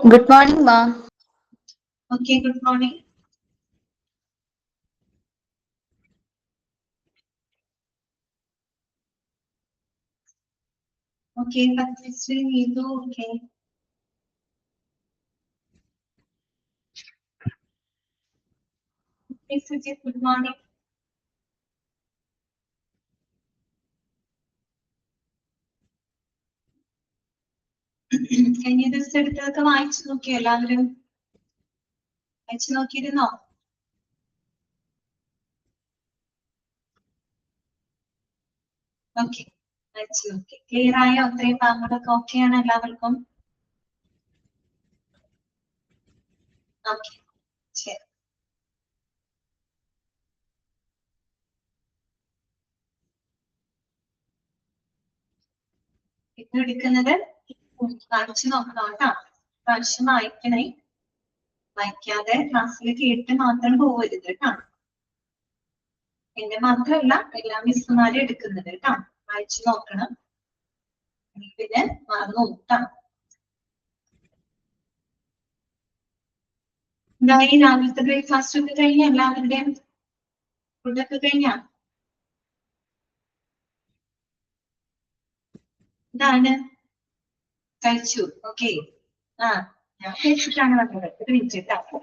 Good morning, ma. Okay, good morning. Okay, Patricia, Neetu, okay. Okay, Sujit, good morning. കഴിഞ്ഞ ദിവസം എടുത്തതൊക്കെ വായിച്ചു നോക്കിയോ എല്ലാവരും? വായിച്ചു നോക്കിയിരുന്നോ? ഓക്കെ, വായിച്ചു നോക്കി. ക്ലിയർ ആയോ? അത്രയും ഭാഗങ്ങളൊക്കെ ഓക്കെയാണ് എല്ലാവർക്കും? ഓക്കെ, ശരി. ഇപ്പൊ എടുക്കുന്നത് വായിച്ചു നോക്കണം കേട്ടോ. പ്രാവശ്യം വായിക്കണേ. വായിക്കാതെ ക്ലാസ്സിൽ കേട്ട് മാത്രം പോകരുത് കേട്ടോ. എന്റെ മാത്രമല്ല എല്ലാ മിസ്സുമാരും എടുക്കുന്നത് കേട്ടോ. വായിച്ചു നോക്കണം. പിന്നെ മറന്നു നോക്കാം. എന്തായി രാവിലത്തെ ബ്രേക്ക്ഫാസ്റ്റ് ഒക്കെ കഴിഞ്ഞ എല്ലാവരുടെയും ഫുഡൊക്കെ കഴിഞ്ഞ? എന്താണ് കഴിച്ചു? ഓക്കെ. ആ, ഞാൻ കഴിച്ചിട്ടാണ് വന്നത്. ഒരു മിനിറ്റ് കേട്ടോ.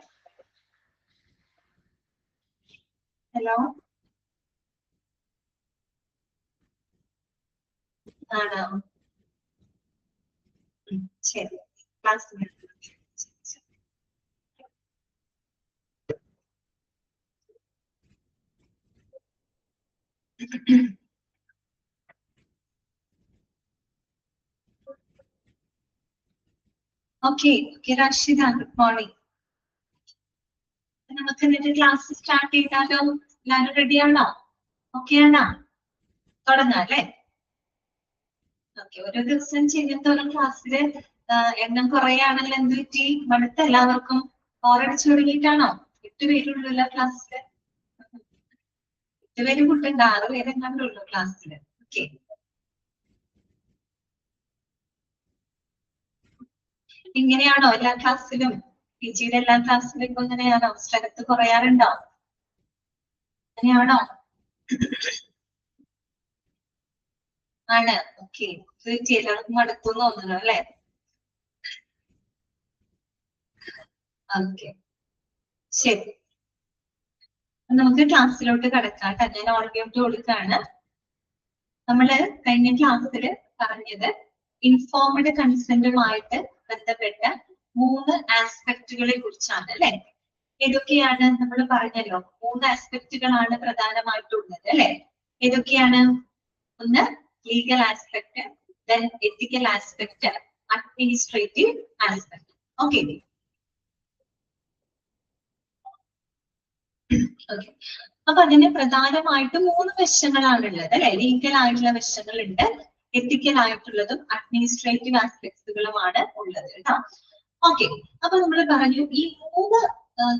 ഹലോ, ആണോ? ശരി, class okay. Rashida, good morning. നമുക്ക് എന്നിട്ട് ക്ലാസ് സ്റ്റാർട്ട് ചെയ്താലോ? എല്ലാവരും റെഡിയാണോ? ഓക്കെ ആണോ? തുടങ്ങാം അല്ലേ? ഓക്കെ, ഓരോ ദിവസം ചെയ്യുന്നതോറും ക്ലാസ്സില് എണ്ണം കുറയാണല്ലോ. എന്ത് പറ്റി? മടുത്ത എല്ലാവർക്കും? ബോറടിച്ചു തുടങ്ങിയിട്ടാണോ? 8 പേരുള്ളൂല്ലോ ക്ലാസ്സില്. 8 പേര് കൂട്ടുണ്ട്, 6 പേരെങ്ങാണ്ടേ ഉള്ളൂ ക്ലാസ്സില്. ഓക്കെ, ഇങ്ങനെയാണോ എല്ലാ ക്ലാസ്സിലും? പി ജിയുടെ എല്ലാ ക്ലാസ്സിലും ഇപ്പൊ ഇങ്ങനെയാണോ? സ്ട്രെങ്ത് കുറയാറുണ്ടോ? അങ്ങനെയാണോ? ആണ്. ഓക്കെ, എല്ലാവർക്കും മടുത്തു തോന്നുന്നു അല്ലെ? ഓക്കെ, ശരി. നമുക്ക് ക്ലാസ്സിലോട്ട് കിടക്കാം. ഞാൻ ഓൾറെഡി കൊടുക്കാണ്. നമ്മള് കഴിഞ്ഞ ക്ലാസ്സിൽ പറഞ്ഞത് ഇൻഫോംഡ് കൺസെന്റുമായിട്ട് ബന്ധപ്പെട്ട 3 ആസ്പെക്റ്റുകളെ കുറിച്ചാണ് അല്ലെ? ഏതൊക്കെയാണ് നമ്മൾ പറഞ്ഞല്ലോ? 3 ആസ്പെക്റ്റുകളാണ് പ്രധാനമായിട്ടുള്ളത് അല്ലെ? ഏതൊക്കെയാണ്? ഒന്ന് legal aspect, then ethical aspect, administrative aspect. Okay, okay. അപ്പൊ അതിന് പ്രധാനമായിട്ട് 3 വശങ്ങളാണുള്ളത് അല്ലെ? ലീഗൽ ആയിട്ടുള്ള വശങ്ങളുണ്ട്, എത്തിക്കൽ ആയിട്ടുള്ളതും അഡ്മിനിസ്ട്രേറ്റീവ് ആസ്പെക്ട്സുകളുമാണ് ഉള്ളത് കേട്ടോ. ഓക്കെ, അപ്പൊ നമ്മൾ പറഞ്ഞു ഈ 3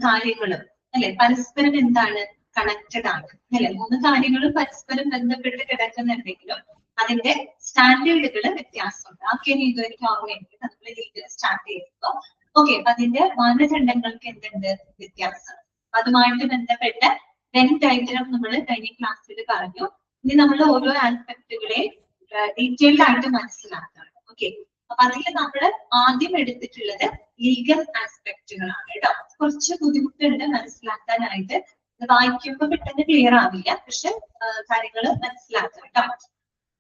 കാര്യങ്ങളും അല്ലെ പരസ്പരം എന്താണ്? കണക്റ്റഡ് ആണ് അല്ലെ? 3 കാര്യങ്ങളും പരസ്പരം ബന്ധപ്പെട്ട് കിടക്കുന്നുണ്ടെങ്കിലും അതിന്റെ സ്റ്റാൻഡേർഡുകൾ വ്യത്യാസമുണ്ട്. ആക്കെയാണ് ഇതുവരെ ഓർമ്മയുണ്ട് നമ്മൾ ലീഗൽ സ്റ്റാർട്ട് ചെയ്യുമ്പോൾ. ഓക്കെ, അപ്പൊ അതിന്റെ മാനദണ്ഡങ്ങൾക്ക് എന്തുണ്ട്? വ്യത്യാസം. അതുമായിട്ട് ബന്ധപ്പെട്ട വെൻ ഡയഗ്രാം നമ്മൾ കഴിഞ്ഞ ക്ലാസ്സിൽ പറഞ്ഞു. ഇനി നമ്മൾ ഓരോ ആസ്പെക്ടുകളെ ഡീറ്റെയിൽഡ് ആയിട്ട് മനസ്സിലാക്കണം. ഓക്കെ, അപ്പൊ അതിൽ നമ്മൾ ആദ്യം എടുത്തിട്ടുള്ളത് ലീഗൽ ആസ്പെക്ടുകളാണ് കേട്ടോ. കുറച്ച് ബുദ്ധിമുട്ടുണ്ട് മനസ്സിലാക്കാനായിട്ട്. വായിക്കുമ്പോൾ പെട്ടെന്ന് ക്ലിയർ ആവില്ല, പക്ഷെ കാര്യങ്ങൾ മനസ്സിലാക്കാം കേട്ടോ.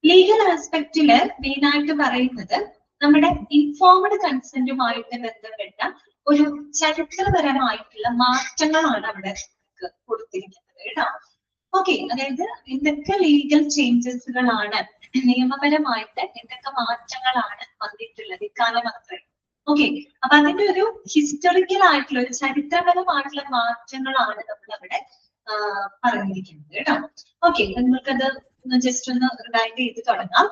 ലീഗൽ ആസ്പെക്റ്റില് മെയിൻ ആയിട്ട് പറയുന്നത് നമ്മുടെ ഇൻഫോംഡ് കൺസെന്റുമായിട്ട് ബന്ധപ്പെട്ട ഒരു ചരിത്രപരമായിട്ടുള്ള മാറ്റങ്ങളാണ് അവിടെ കൊടുത്തിരിക്കുന്നത് കേട്ടോ. ഓക്കെ, അതായത് എന്തൊക്കെ ലീഗൽ ചേഞ്ചസുകളാണ്, നിയമപരമായിട്ട് എന്തൊക്കെ മാറ്റങ്ങളാണ് വന്നിട്ടുള്ളത് ഇക്കാലം അത്രയും. ഓക്കെ, അപ്പൊ അതിന്റെ ഒരു ഹിസ്റ്റോറിക്കൽ ആയിട്ടുള്ള ഒരു ചരിത്രപരമായിട്ടുള്ള മാറ്റങ്ങളാണ് നമ്മൾ അവിടെ പറഞ്ഞിരിക്കുന്നത് കേട്ടോ. ഓക്കെ, നിങ്ങൾക്കത് ജസ്റ്റ് ഒന്ന് റിവൈൻഡ് ചെയ്ത് തുടങ്ങാം.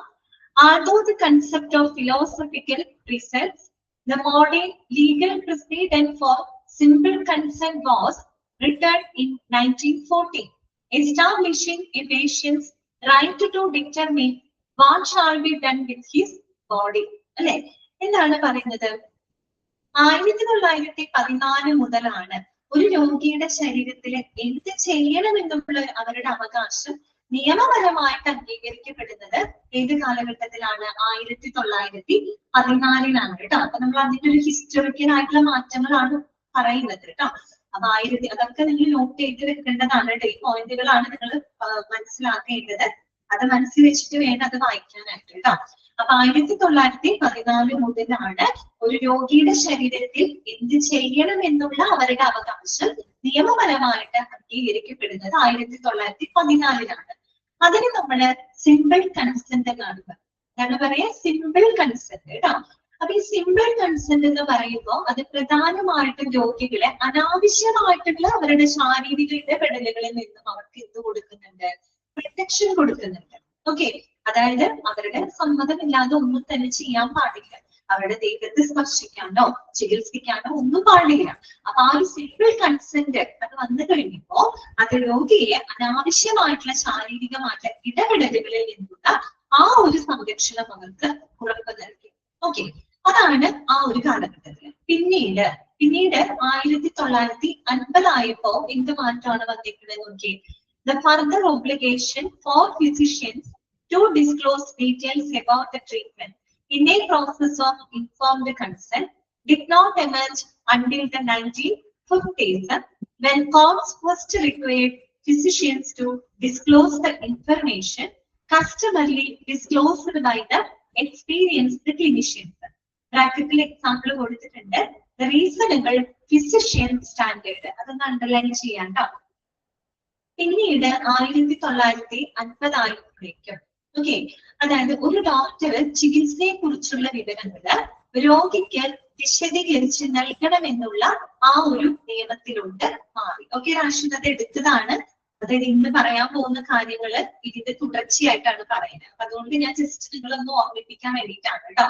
Although the concept of philosophical precepts, the modern legal precedent for simple consent was written in 1940, establishing a patient's right to determine what shall be done with his body. അല്ലെ? എന്താണ് പറയുന്നത്? 1914 മുതലാണ് ഒരു രോഗിയുടെ ശരീരത്തിൽ എന്ത് ചെയ്യണമെന്നുള്ള അവരുടെ അവകാശം നിയമപരമായിട്ട് അംഗീകരിക്കപ്പെടുന്നത് ഏത് കാലഘട്ടത്തിലാണ്? 1914 കേട്ടോ. അപ്പൊ നമ്മൾ അതിന്റെ ഒരു ഹിസ്റ്റോറിക്കൽ ആയിട്ടുള്ള മാറ്റങ്ങളാണ് പറയുന്നത് കേട്ടോ. അപ്പൊ അതൊക്കെ നിങ്ങൾ നോട്ട് ചെയ്ത് വെക്കേണ്ടതാണ്. ഈ പോയിന്റുകളാണ് നിങ്ങൾ മനസ്സിലാക്കേണ്ടത്. അത് മനസ്സിൽ വെച്ചിട്ട് വേണം അത് വായിക്കാനായിട്ട് കേട്ടോ. അപ്പൊ 1914 മുതലാണ് ഒരു രോഗിയുടെ ശരീരത്തിൽ എന്ത് ചെയ്യണം എന്നുള്ള അവരുടെ അവകാശം നിയമപരമായിട്ട് അംഗീകരിക്കപ്പെടുന്നത് 1914 അതിന് നമ്മള് സിമ്പിൾ കൺസെന്റ് എന്നാണ് പറയാ. സിമ്പിൾ കൺസെന്റ് കേട്ടോ. അപ്പൊ ഈ സിമ്പിൾ കൺസെന്റ് എന്ന് പറയുമ്പോൾ അത് പ്രധാനമായിട്ടും രോഗികളെ അനാവശ്യമായിട്ടുള്ള അവരുടെ ശാരീരിക ഇടപെടലുകളിൽ നിന്നും അവർക്ക് എന്ത് കൊടുക്കുന്നുണ്ട്? പ്രൊട്ടക്ഷൻ കൊടുക്കുന്നുണ്ട്. ഓക്കെ, അതായത് അവരുടെ സമ്മതമില്ലാതെ ഒന്നും തന്നെ ചെയ്യാൻ പാടില്ല. അവരുടെ ദേഹത്ത് സ്പർശിക്കാനോ ചികിത്സിക്കാനോ ഒന്നും പാടില്ല. അപ്പൊ ആ ഒരു സിമ്പിൾ കൺസെന്റ് അത് വന്നു കഴിഞ്ഞപ്പോ അത് രോഗിയെ അനാവശ്യമായിട്ടുള്ള ശാരീരികമായിട്ടുള്ള ഇടപെടലുകളിൽ നിന്നുള്ള ആ ഒരു സംരക്ഷണം അവർക്ക് ഉറപ്പ് നൽകി. ഓക്കെ, അതാണ് ആ ഒരു കാലഘട്ടത്തിൽ. പിന്നീട് 1950 ആയപ്പോ എന്ത് മാറ്റമാണ് വന്നിരിക്കുന്നത് നോക്കി. The further obligation for physicians to disclose details about the treatment in a process of informed consent did not emerge until the 1950s, when courts first required physicians to disclose the information customarily disclosed by the experienced clinicians. Practical example കൊടുത്തിട്ടുണ്ട്. The reasonable physician standard. അതൊന്ന് underline ചെയ്യാം കേട്ടോ. പിന്നീട് 1950 ആയപ്പോഴേക്കും okay, അതായത് ഒരു doctor ചികിത്സയെ കുറിച്ചുള്ള വിവരങ്ങള് രോഗിക്ക് വിശദീകരിച്ച് നൽകണമെന്നുള്ള ആ ഒരു നിയമത്തിലോട്ട് മാറി. ഓക്കെ, രാഷ്ട്രീയത എടുത്തതാണ്. അതായത് ഇന്ന് പറയാൻ പോകുന്ന കാര്യങ്ങള് ഇതിന്റെ തുടർച്ചയായിട്ടാണ് പറയുന്നത്. അതുകൊണ്ട് ഞാൻ ജസ്റ്റ് നിങ്ങളൊന്ന് ഓർമ്മിപ്പിക്കാൻ വേണ്ടിയിട്ടാണ് കേട്ടോ.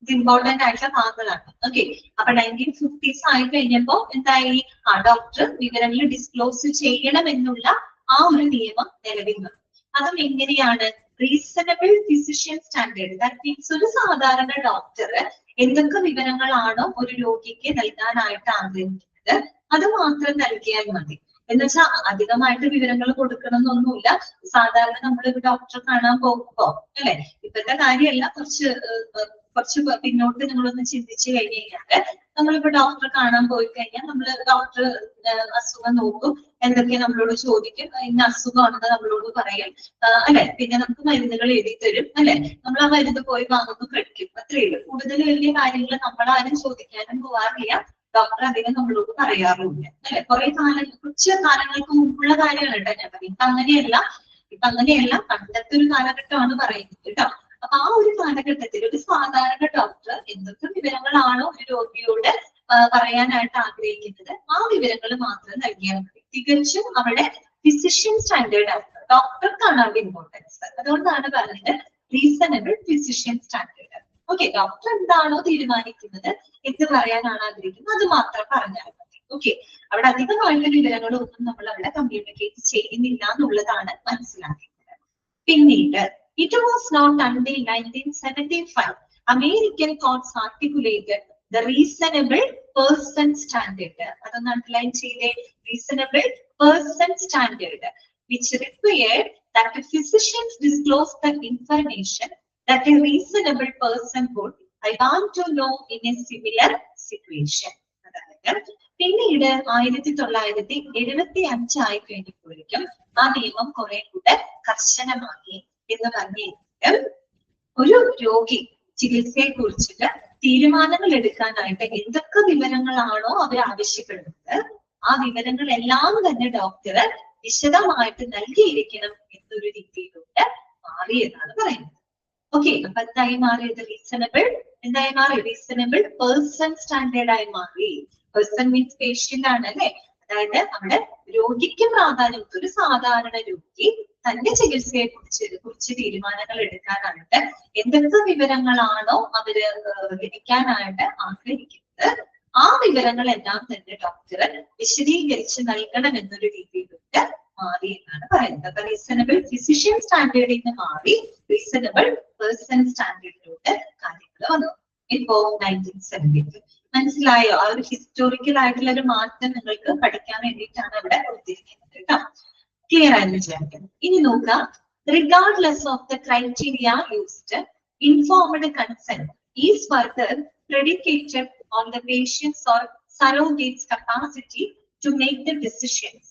ഇത് ഇമ്പോർട്ടന്റ് ആയിട്ടുള്ള ഭാഗങ്ങളാണ്. ഓക്കെ, അപ്പൊ 1950s ആയി കഴിഞ്ഞപ്പോ എന്തായി? ആ ഡോക്ടർ വിവരങ്ങൾ ഡിസ്ക്ലോസ് ചെയ്യണം എന്നുള്ള ആ ഒരു നിയമം നിലവിൽ വന്നു. അതും എങ്ങനെയാണ്? Reasonable physician standard. That means ഒരു സാധാരണ ഡോക്ടർ എന്തൊക്കെ വിവരങ്ങളാണോ ഒരു രോഗിക്ക് നൽകാനായിട്ട് ആഗ്രഹിക്കുന്നത് അത് മാത്രം നൽകിയാൽ മതി. എന്ന് വെച്ചാൽ അധികമായിട്ട് വിവരങ്ങൾ കൊടുക്കണം എന്നൊന്നുമില്ല. സാധാരണ നമ്മളൊരു ഡോക്ടറെ കാണാൻ പോകുമ്പോ അല്ലെ, ഇപ്പോഴത്തെ കാര്യമല്ല, കുറച്ച് പിന്നോട്ട് നിങ്ങളൊന്ന് ചിന്തിച്ചു കഴിഞ്ഞു കഴിഞ്ഞാല് നമ്മളിപ്പോ ഡോക്ടറെ കാണാൻ പോയി കഴിഞ്ഞാൽ നമ്മള് ഡോക്ടർ അസുഖം നോക്കും, എന്തൊക്കെ നമ്മളോട് ചോദിക്കും, ഇന്ന അസുഖമാണെന്ന് നമ്മളോട് പറയും അല്ലെ. പിന്നെ നമുക്ക് മരുന്നുകൾ എഴുതി തരും അല്ലെ. നമ്മൾ ആ മരുന്ന് പോയി വാങ്ങുന്നു, കഴിക്കും, അത്രയേ ഉള്ളൂ. കൂടുതൽ വലിയ കാര്യങ്ങൾ നമ്മളാരും ചോദിക്കാനും പോവാറില്ല. ഡോക്ടർ അധികം നമ്മളോട് പറയാറുമില്ല അല്ലെ. കുറച്ച് കാലങ്ങൾക്ക് മുമ്പുള്ള കാര്യമാണ് കേട്ടോ ഞാൻ പറയും. ഇപ്പൊ അങ്ങനെയല്ല, പണ്ടത്തെ ഒരു കാലഘട്ടമാണ് പറയുന്നത് കേട്ടോ. അപ്പൊ ആ ഒരു കാലഘട്ടത്തിൽ ഒരു സാധാരണ ഡോക്ടർ എന്തൊക്കെ വിവരങ്ങളാണോ ഒരു രോഗിയോട് പറയാനായിട്ട് ആഗ്രഹിക്കുന്നത് ആ വിവരങ്ങൾ മാത്രം നൽകിയാൽ മതി. തികച്ചും അവിടെ ഫിസിഷ്യൻ സ്റ്റാൻഡേർഡ് ആണ്. ഡോക്ടർക്കാണ് അവിടെ ഇമ്പോർട്ടൻസ്. അതുകൊണ്ടാണ് പറഞ്ഞത് reasonable physician standard. Okay, doctor എന്താണോ തീരുമാനിക്കുന്നത് എന്ത് പറയാനാണ് ആഗ്രഹിക്കുന്നത് അത് മാത്രം പറഞ്ഞാൽ മതി. ഓക്കെ, അവിടെ അധികമായിട്ട് വിവരങ്ങളൊന്നും നമ്മൾ അവിടെ കമ്മ്യൂണിക്കേറ്റ് ചെയ്യുന്നില്ല എന്നുള്ളതാണ് മനസ്സിലാക്കുന്നത്. പിന്നീട് it was not until 1975 American courts articulated the reasonable person standard. അതൊന്ന് അണ്ടർലൈൻ ചെയ്തേ. reasonable person standard, which required that the physicians disclose the information that a reasonable person would I want to know in a similar situation. അതായത് പിന്നീട് 1975 ആയി കഴിഞ്ഞപ്പോഴേക്കും ആ നിയമം കുറെ കൂടെ കർശനമാക്കി എന്ന് പറഞ്ഞിട്ട് ഒരു രോഗി ചികിത്സയെ കുറിച്ചിട്ട് തീരുമാനങ്ങൾ എടുക്കാനായിട്ട് എന്തൊക്കെ വിവരങ്ങളാണോ അവർ ആവശ്യപ്പെടുന്നത് ആ വിവരങ്ങളെല്ലാം തന്നെ ഡോക്ടർ വിശദമായിട്ട് നൽകിയിരിക്കണം എന്നൊരു രീതിയിലൂടെ മാറിയെന്നാണ് പറയുന്നത്. ഓക്കെ, അപ്പൊ എന്തായി മാറിയത്? റീസണബിൾ പേഴ്സൺ സ്റ്റാൻഡേർഡ് ആയി മാറി. പേഴ്സൺ മീൻസ് പേഷ്യന്റ് ആണ് അല്ലെ. അതായത് അവിടെ രോഗിക്ക് പ്രാധാന്യം. ഒരു സാധാരണ രോഗി തന്റെ ചികിത്സയെ കുറിച്ച് തീരുമാനങ്ങൾ എടുക്കാനായിട്ട് എന്തൊക്കെ വിവരങ്ങളാണോ അവര് ലഭിക്കാനായിട്ട് ആഗ്രഹിക്കുന്നത് ആ വിവരങ്ങളെല്ലാം തന്നെ ഡോക്ടർ വിശദീകരിച്ച് നൽകണം എന്നൊരു രീതിയിലൂടെ മാറി എന്നാണ് പറയുന്നത്. അപ്പൊ റീസണബിൾ ഫിസിഷ്യൻ സ്റ്റാൻഡേർഡിൽ നിന്ന് മാറി റീസണബിൾ പേഴ്സൺ സ്റ്റാൻഡേർഡിലൂടെ കാര്യങ്ങൾ വന്നു. ഇപ്പോ 1970 മനസ്സിലായോ? ആ ഒരു ഹിസ്റ്റോറിക്കൽ ആയിട്ടുള്ള ഒരു മാറ്റം നിങ്ങൾക്ക് പഠിക്കാൻ വേണ്ടിയിട്ടാണ് ഇവിടെ കൊടുത്തിരിക്കുന്നത് കേട്ടോ. ക്ലിയർ ആയെന്ന് വിചാരിക്കുന്നു. ഇനി നോക്കാം, regardless of the criteria used, informed consent is further predicated on the patient's or surrogate's capacity to make the decisions.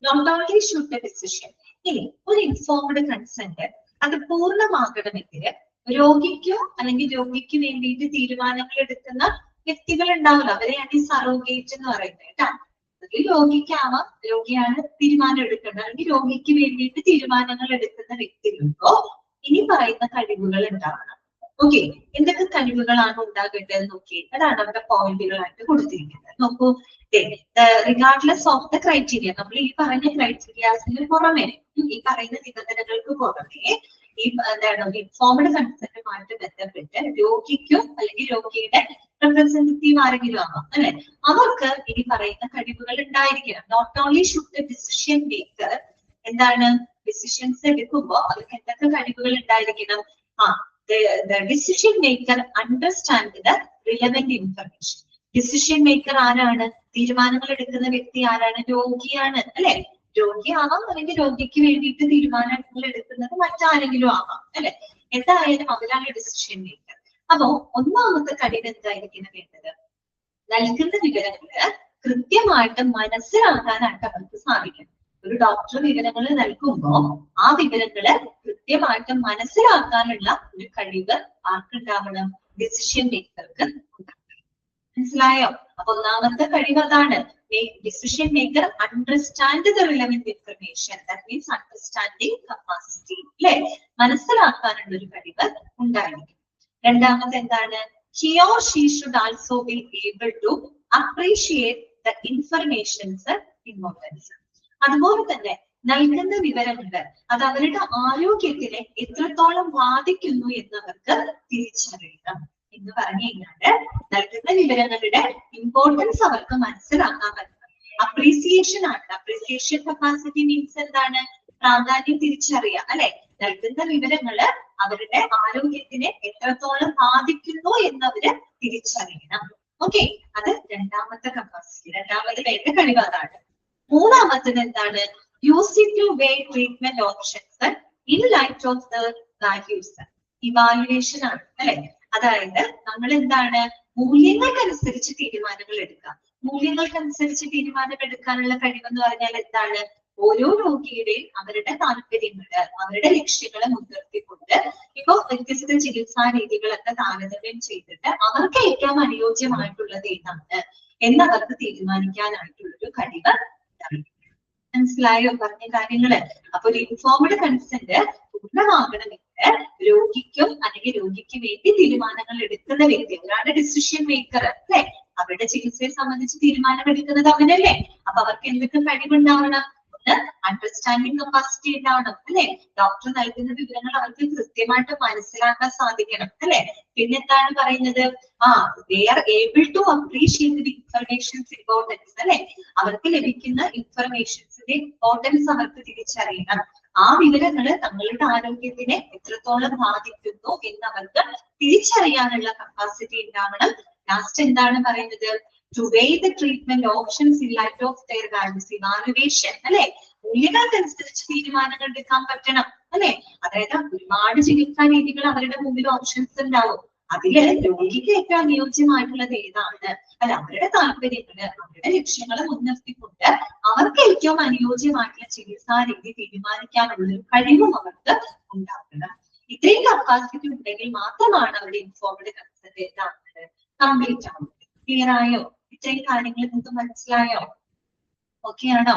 Not only should the decision, ഇനി ഒരു ഇൻഫോംഡ് കൺസെന്റ് അത് പൂർണ്ണമാകണമെങ്കിൽ രോഗിക്കോ അല്ലെങ്കിൽ രോഗിക്ക് വേണ്ടിയിട്ട് തീരുമാനങ്ങൾ എടുക്കുന്ന വ്യക്തികൾ ഉണ്ടാവില്ല, അവരെയാണ് ഈ സറോഗേറ്റ് എന്ന് പറയുന്നത് കേട്ടോ. രോഗിക്കാവാം, രോഗിയാണ് തീരുമാനം എടുക്കേണ്ടത്, അല്ലെങ്കിൽ രോഗിക്ക് വേണ്ടിയിട്ട് തീരുമാനങ്ങൾ എടുക്കുന്ന വ്യക്തികൾക്കോ ഇനി പറയുന്ന കഴിവുകൾ ഉണ്ടാവണം. ഓക്കെ, എന്തൊക്കെ കഴിവുകളാണ് ഉണ്ടാകേണ്ടത് നോക്കി, അതാണ് അവിടെ പോയിന്റുകളായിട്ട് കൊടുത്തിരിക്കുന്നത്. നോക്കൂ, റിഗാർഡ്ലെസ് ഓഫ് ദ ക്രൈറ്റീരിയ, നമ്മൾ ഈ പറഞ്ഞ ക്രൈറ്റീരിയാസിന് പുറമെ, ഈ പറയുന്ന നിബന്ധനകൾക്ക് പുറമെ ഈ എന്താണ് ഇൻഫോംഡ് കൺസെന്റുമായിട്ട് ബന്ധപ്പെട്ട് രോഗിക്കോ അല്ലെങ്കിൽ രോഗിയുടെ റെപ്രസെന്റേറ്റീവ് ആരെങ്കിലും ആവാം അല്ലെ, അവർക്ക് ഇനി പറയുന്ന കഴിവുകൾ ഉണ്ടായിരിക്കണം. Not only should the decision maker, എന്താണ് ഡിസിഷൻസ് എടുക്കുമ്പോൾ അവർക്ക് എന്തൊക്കെ കഴിവുകൾ ഉണ്ടായിരിക്കണം? the decision maker understand the relevant information. Decision maker ആരാണ്? തീരുമാനങ്ങൾ എടുക്കുന്ന വ്യക്തി ആരാണ്? രോഗിയാണ് അല്ലെ. രോഗിയാവാം, അല്ലെങ്കിൽ രോഗിക്ക് വേണ്ടിയിട്ട് തീരുമാനങ്ങൾ എടുക്കുന്നത് മറ്റാരെങ്കിലും ആവാം അല്ലെ. എന്തായാലും അവരാണ് ഡിസിഷൻ മേക്കർ. അപ്പോ ഒന്നാമത്തെ കഴിവ് എന്തായിരിക്കണം വേണ്ടത്? നൽകുന്ന വിവരങ്ങള് കൃത്യമായിട്ട് മനസ്സിലാക്കാനായിട്ട് അവർക്ക് സാധിക്കണം. ഒരു ഡോക്ടർ വിവരങ്ങൾ നൽകുമ്പോൾ ആ വിവരങ്ങള് കൃത്യമായിട്ട് മനസ്സിലാക്കാനുള്ള ഒരു കഴിവ് ആർക്കുണ്ടാവണം? ഡിസിഷൻ മേക്കർക്ക് ഉണ്ടാവണം. മനസ്സിലായോ? അപ്പൊ ഒന്നാമത്തെ കഴിവ് അതാണ്, decision maker understand the relevant information, that means understanding capacity അല്ലെ, മനസ്സിലാക്കാനുള്ള ഒരു കഴിവ് ഉണ്ടായിരിക്കും. രണ്ടാമത് എന്താണ്? he or she should also be able to appreciate the information's importance. അതുപോലെ തന്നെ നൽകുന്ന വിവരങ്ങൾ അത് അവരുടെ ആരോഗ്യത്തിനെ എത്രത്തോളം ബാധിക്കുന്നു എന്നവർക്ക് തിരിച്ചറിയണം. എന്ന് പറഞ്ഞു കഴിഞ്ഞാല് നൽകുന്ന വിവരങ്ങളുടെ ഇമ്പോർട്ടൻസ് അവർക്ക് മനസ്സിലാക്കാൻ പറ്റണം. അപ്രീസിയേഷൻ ആണ്. അപ്രീസിയേഷൻ കപ്പാസിറ്റി മീൻസ് എന്താണ്? പ്രാധാന്യം തിരിച്ചറിയാം അല്ലെ. നൽകുന്ന വിവരങ്ങള് അവരുടെ ആരോഗ്യത്തിനെ എത്രത്തോളം ബാധിക്കുന്നു എന്നവര് തിരിച്ചറിയണം. ഓക്കെ, അത് രണ്ടാമത്തെ കപ്പാസിറ്റി, രണ്ടാമത് വേണ്ട കഴിവ് അതാണ്. മൂന്നാമത്തത് എന്താണ്? Using to way treatment options in light of the values. Evaluation ആണ് അല്ലെ. അതായത് നമ്മൾ എന്താണ് മൂല്യങ്ങൾക്കനുസരിച്ച് തീരുമാനങ്ങൾ എടുക്കാം. മൂല്യങ്ങൾക്കനുസരിച്ച് തീരുമാനം എടുക്കാനുള്ള കഴിവെന്ന് പറഞ്ഞാൽ എന്താണ്? ഓരോ രോഗിയുടെയും അവരുടെ താല്പര്യങ്ങള്, അവരുടെ ലക്ഷ്യങ്ങളെ മുൻനിർത്തിക്കൊണ്ട് ഇപ്പൊ വ്യത്യസ്ത ചികിത്സാ രീതികളൊക്കെ താരതമ്യം ചെയ്തിട്ട് അവർക്ക് ഏറ്റവും അനുയോജ്യമായിട്ടുള്ളത് ഏതാണ് എന്നവർക്ക് തീരുമാനിക്കാനായിട്ടുള്ളൊരു കഴിവ്. മനസ്സിലായോ പറഞ്ഞ കാര്യങ്ങള്? അപ്പൊ ഒരു ഇൻഫോംഡ് കൺസെന്റ് പൂർണ്ണമാകണമെങ്കിൽ രോഗിക്കും അല്ലെങ്കിൽ രോഗിക്ക് വേണ്ടി തീരുമാനങ്ങൾ എടുക്കുന്ന വ്യക്തി, അവരാണ് ഡിസിഷൻ മേക്കർ അല്ലെ. അവരുടെ ചികിത്സയെ സംബന്ധിച്ച് തീരുമാനം എടുക്കുന്നത് അവനല്ലേ. അപ്പൊ അവർക്ക് എന്തൊക്കെ കഴിവുണ്ടാവണം? അണ്ടർസ്റ്റാൻഡിങ് കപ്പാസിറ്റി ഉണ്ടാവണം അല്ലെ. ഡോക്ടർ നൽകുന്ന വിവരങ്ങൾ അവർക്ക് കൃത്യമായിട്ട് മനസ്സിലാക്കാൻ സാധിക്കണം അല്ലെ. പിന്നെന്താണ് പറയുന്നത്? they are able to appreciate the information's importance അല്ലെ. അവർക്ക് ലഭിക്കുന്ന ഇൻഫർമേഷൻസിന്റെ ഇമ്പോർട്ടൻസ് അവർക്ക് തിരിച്ചറിയണം. ആ വിവരങ്ങള് തങ്ങളുടെ ആരോഗ്യത്തിനെ എത്രത്തോളം ബാധിക്കുന്നു എന്ന് അവർക്ക് തിരിച്ചറിയാനുള്ള കപ്പാസിറ്റി ഉണ്ടാവണം. ലാസ്റ്റ് എന്താണ് പറയുന്നത്? to weigh the treatment options in light of their values. Evaluation അല്ലെ. മൂല്യങ്ങൾക്കനുസരിച്ച് തീരുമാനങ്ങൾ എടുക്കാൻ പറ്റണം അല്ലെ. അതായത് ഒരുപാട് ചികിത്സാ രീതികൾ അവരുടെ മുമ്പിൽ ഓപ്ഷൻസ് ഉണ്ടാവും. അതില് രോഗിക്ക് ഏറ്റവും അനുയോജ്യമായിട്ടുള്ളത് ഏതാണ് അല്ല, അവരുടെ താല്പര്യങ്ങള്, അവരുടെ ലക്ഷ്യങ്ങളെ മുൻനിർത്തിക്കൊണ്ട് അവർക്ക് ഏറ്റവും അനുയോജ്യമായിട്ടുള്ള ചികിത്സാ രീതി തീരുമാനിക്കാനുള്ള ഒരു കഴിവും അവർക്ക് ഉണ്ടാക്കണം. ഇത്രയും കപ്പാസിറ്റി ഉണ്ടെങ്കിൽ മാത്രമാണ് അവരുടെ ഇൻഫോംഡ് കൺസെന്റ് എന്താകുന്നത്? കംപ്ലീറ്റ് ആവുന്നത്. ക്ലിയർ ആയോ? ഇത്രയും കാര്യങ്ങൾ നിങ്ങൾക്ക് മനസ്സിലായോ? ഓക്കെ ആണോ?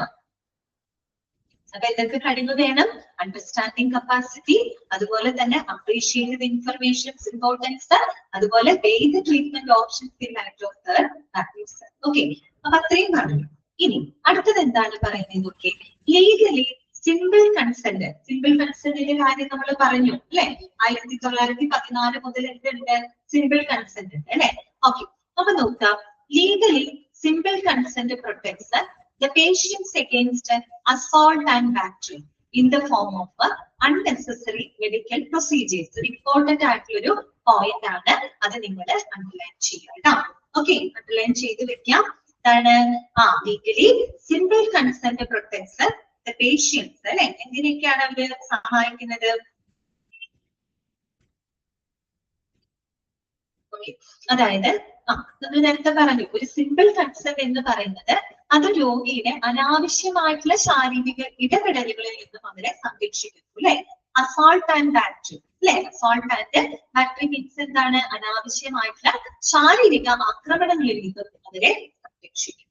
അപ്പൊ എന്തൊക്കെ കഴിവ് വേണം? അണ്ടർസ്റ്റാൻഡിങ് കപ്പാസിറ്റി, അതുപോലെ തന്നെ അപ്രീഷിയേറ്റ് ദി ഇൻഫർമേഷൻസ് ഇമ്പോർട്ടൻസ്, അതുപോലെ weigh the treatment options in light of the values. Okay, അപ്പൊ അത്രയും പറഞ്ഞു. ഇനി അടുത്തത് എന്താണ് പറയുന്നത്? Okay, legally simple consent. Simple കൺസെന്റിന്റെ കാര്യം നമ്മൾ പറഞ്ഞു അല്ലെ. 1914 മുതൽ എന്തുണ്ട്? സിമ്പിൾ കൺസെന്റ് ഉണ്ട് അല്ലെ. ഓക്കെ, അപ്പൊ നോക്കാം. Legally simple consent protects the patients against assault and battery in the form of unnecessary medical procedures. Important ആയിട്ടുള്ളൊരു പോയിന്റ് ആണ്, അത് നിങ്ങൾ അണ്ടർലൈൻ ചെയ്യുക. ഓക്കെ, അണ്ടർലൈൻ ചെയ്ത് വെക്കാം. എന്താണ്? Legally simple consent protects the patients അല്ലെ. എന്തിനൊക്കെയാണ് അവര് സഹായിക്കുന്നത്? അതായത് നമ്മൾ നേരത്തെ പറഞ്ഞു, ഒരു സിമ്പിൾ കൺസെന്റ് എന്ന് പറയുന്നത് അത് രോഗിയുടെ അനാവശ്യമായിട്ടുള്ള ശാരീരിക ഇടപെടലുകളിൽ നിന്നും അവരെ സംരക്ഷിക്കുന്നു അല്ലെ. അസോൾട്ട് ആൻഡ് ബാറ്ററി അല്ലെ. അസോൾട്ട് ആൻഡ് ബാറ്ററി മീൻസ് എന്താണ്? അനാവശ്യമായിട്ടുള്ള ശാരീരിക ആക്രമണങ്ങളിൽ നിന്നും അവരെ സംരക്ഷിക്കും.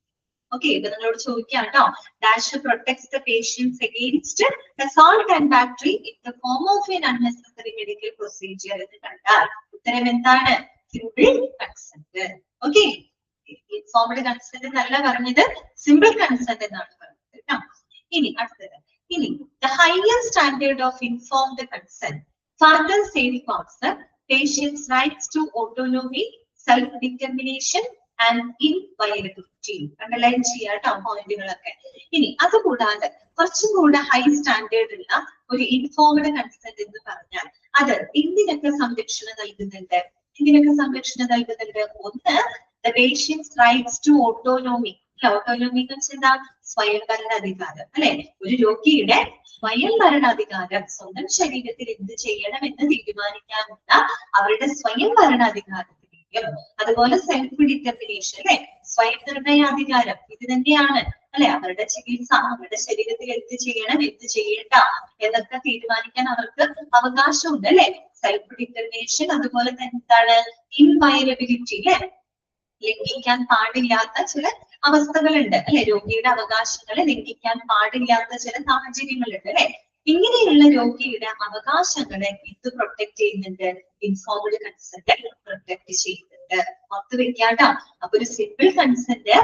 ഓക്കെ, ഇപ്പൊ നിങ്ങളോട് ചോദിക്കാം കേട്ടോ, dash protects the patients against assault and battery in the form of an unnecessary medical procedure എന്ന് കണ്ടാൽ ഉത്തരം എന്താണ്? Simple consent. Okay, informed consent എന്നല്ല പറഞ്ഞത്, സിമ്പിൾ കൺസെന്റ് എന്നാണ് പറഞ്ഞത് കേട്ടോ. ഇനി അടുത്തത്, the higher standard of informed consent further safeguards the patient's rights to autonomy, self-determination and inviolability. Underline ചെയ്യാട്ടോ പോയിന്റുകളൊക്കെ. ഇനി അതുകൂടാതെ കുറച്ചും കൂടെ ഹൈ സ്റ്റാൻഡേർഡ് ഉള്ള ഒരു ഇൻഫോംഡ് കൺസെന്റ് എന്ന് പറഞ്ഞാൽ അത് എന്തിനൊക്കെ സംരക്ഷണം നൽകുന്നുണ്ട്? ഒന്ന്, the patient's rights to autonomy. Autonomy എന്ന് വെച്ചാൽ സ്വയംഭരണാധികാരം അല്ലെ. ഒരു രോഗിയുടെ സ്വയംഭരണാധികാരം, സ്വന്തം ശരീരത്തിൽ എന്ത് ചെയ്യണം എന്ന് തീരുമാനിക്കാനുള്ള അവരുടെ സ്വയംഭരണാധികാരത്തിലേക്കും, അതുപോലെ സെൽഫ് ഡിറ്റർമിനേഷൻ അല്ലെ, സ്വയം നിർണയാധികാരം, ഇത് തന്നെയാണ് അല്ലെ. അവരുടെ ചികിത്സ, അവരുടെ ശരീരത്തിൽ എന്ത് ചെയ്യണം എന്ത് ചെയ്യണ്ട എന്നൊക്കെ തീരുമാനിക്കാൻ അവർക്ക് അവകാശമുണ്ട് അല്ലെ. സെൽഫ് ഡിറ്റർമിനേഷൻ, അതുപോലെ തന്നെ എന്താണ്? ഇൻവയലബിലിറ്റി അല്ലെ. ലംഘിക്കാൻ പാടില്ലാത്ത ചില അവസ്ഥകളുണ്ട് അല്ലെ. രോഗിയുടെ അവകാശങ്ങളെ ലംഘിക്കാൻ പാടില്ലാത്ത ചില സാഹചര്യങ്ങളുണ്ട് അല്ലെ. ഇങ്ങനെയുള്ള രോഗിയുടെ അവകാശങ്ങളെ ഇത് പ്രൊട്ടക്ട് ചെയ്യുന്നുണ്ട്, ഇൻഫോംഡ് കൺസെന്റ് പ്രൊട്ടക്ട് ചെയ്യുന്നുണ്ട്. ഓർത്ത് വെക്കാട്ടോ. അപ്പൊ ഒരു സിമ്പിൾ കൺസെന്റ്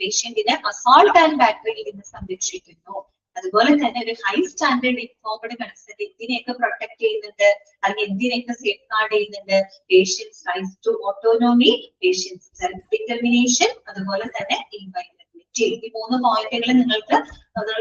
പേഷ്യന്റിനെ അസോൾട്ട് ആൻഡ് ബാറ്ററിയിൽ നിന്ന് സംരക്ഷിക്കുന്നു. അതുപോലെ തന്നെ ഒരു ഹൈ സ്റ്റാൻഡേർഡ് ഇൻഫോംഡ് കൺസെന്റ് എന്തിനെയൊക്കെ പ്രൊട്ടക്ട് ചെയ്യുന്നുണ്ട്, അല്ലെങ്കിൽ എന്തിനെയൊക്കെ സേഫ് ഗാർഡ് ചെയ്യുന്നുണ്ട്? Patients rights to autonomy, patients self determination, അതുപോലെ തന്നെ ഇൻവയലബിലിറ്റി. ഈ 3 പോയിന്റുകൾ നിങ്ങൾ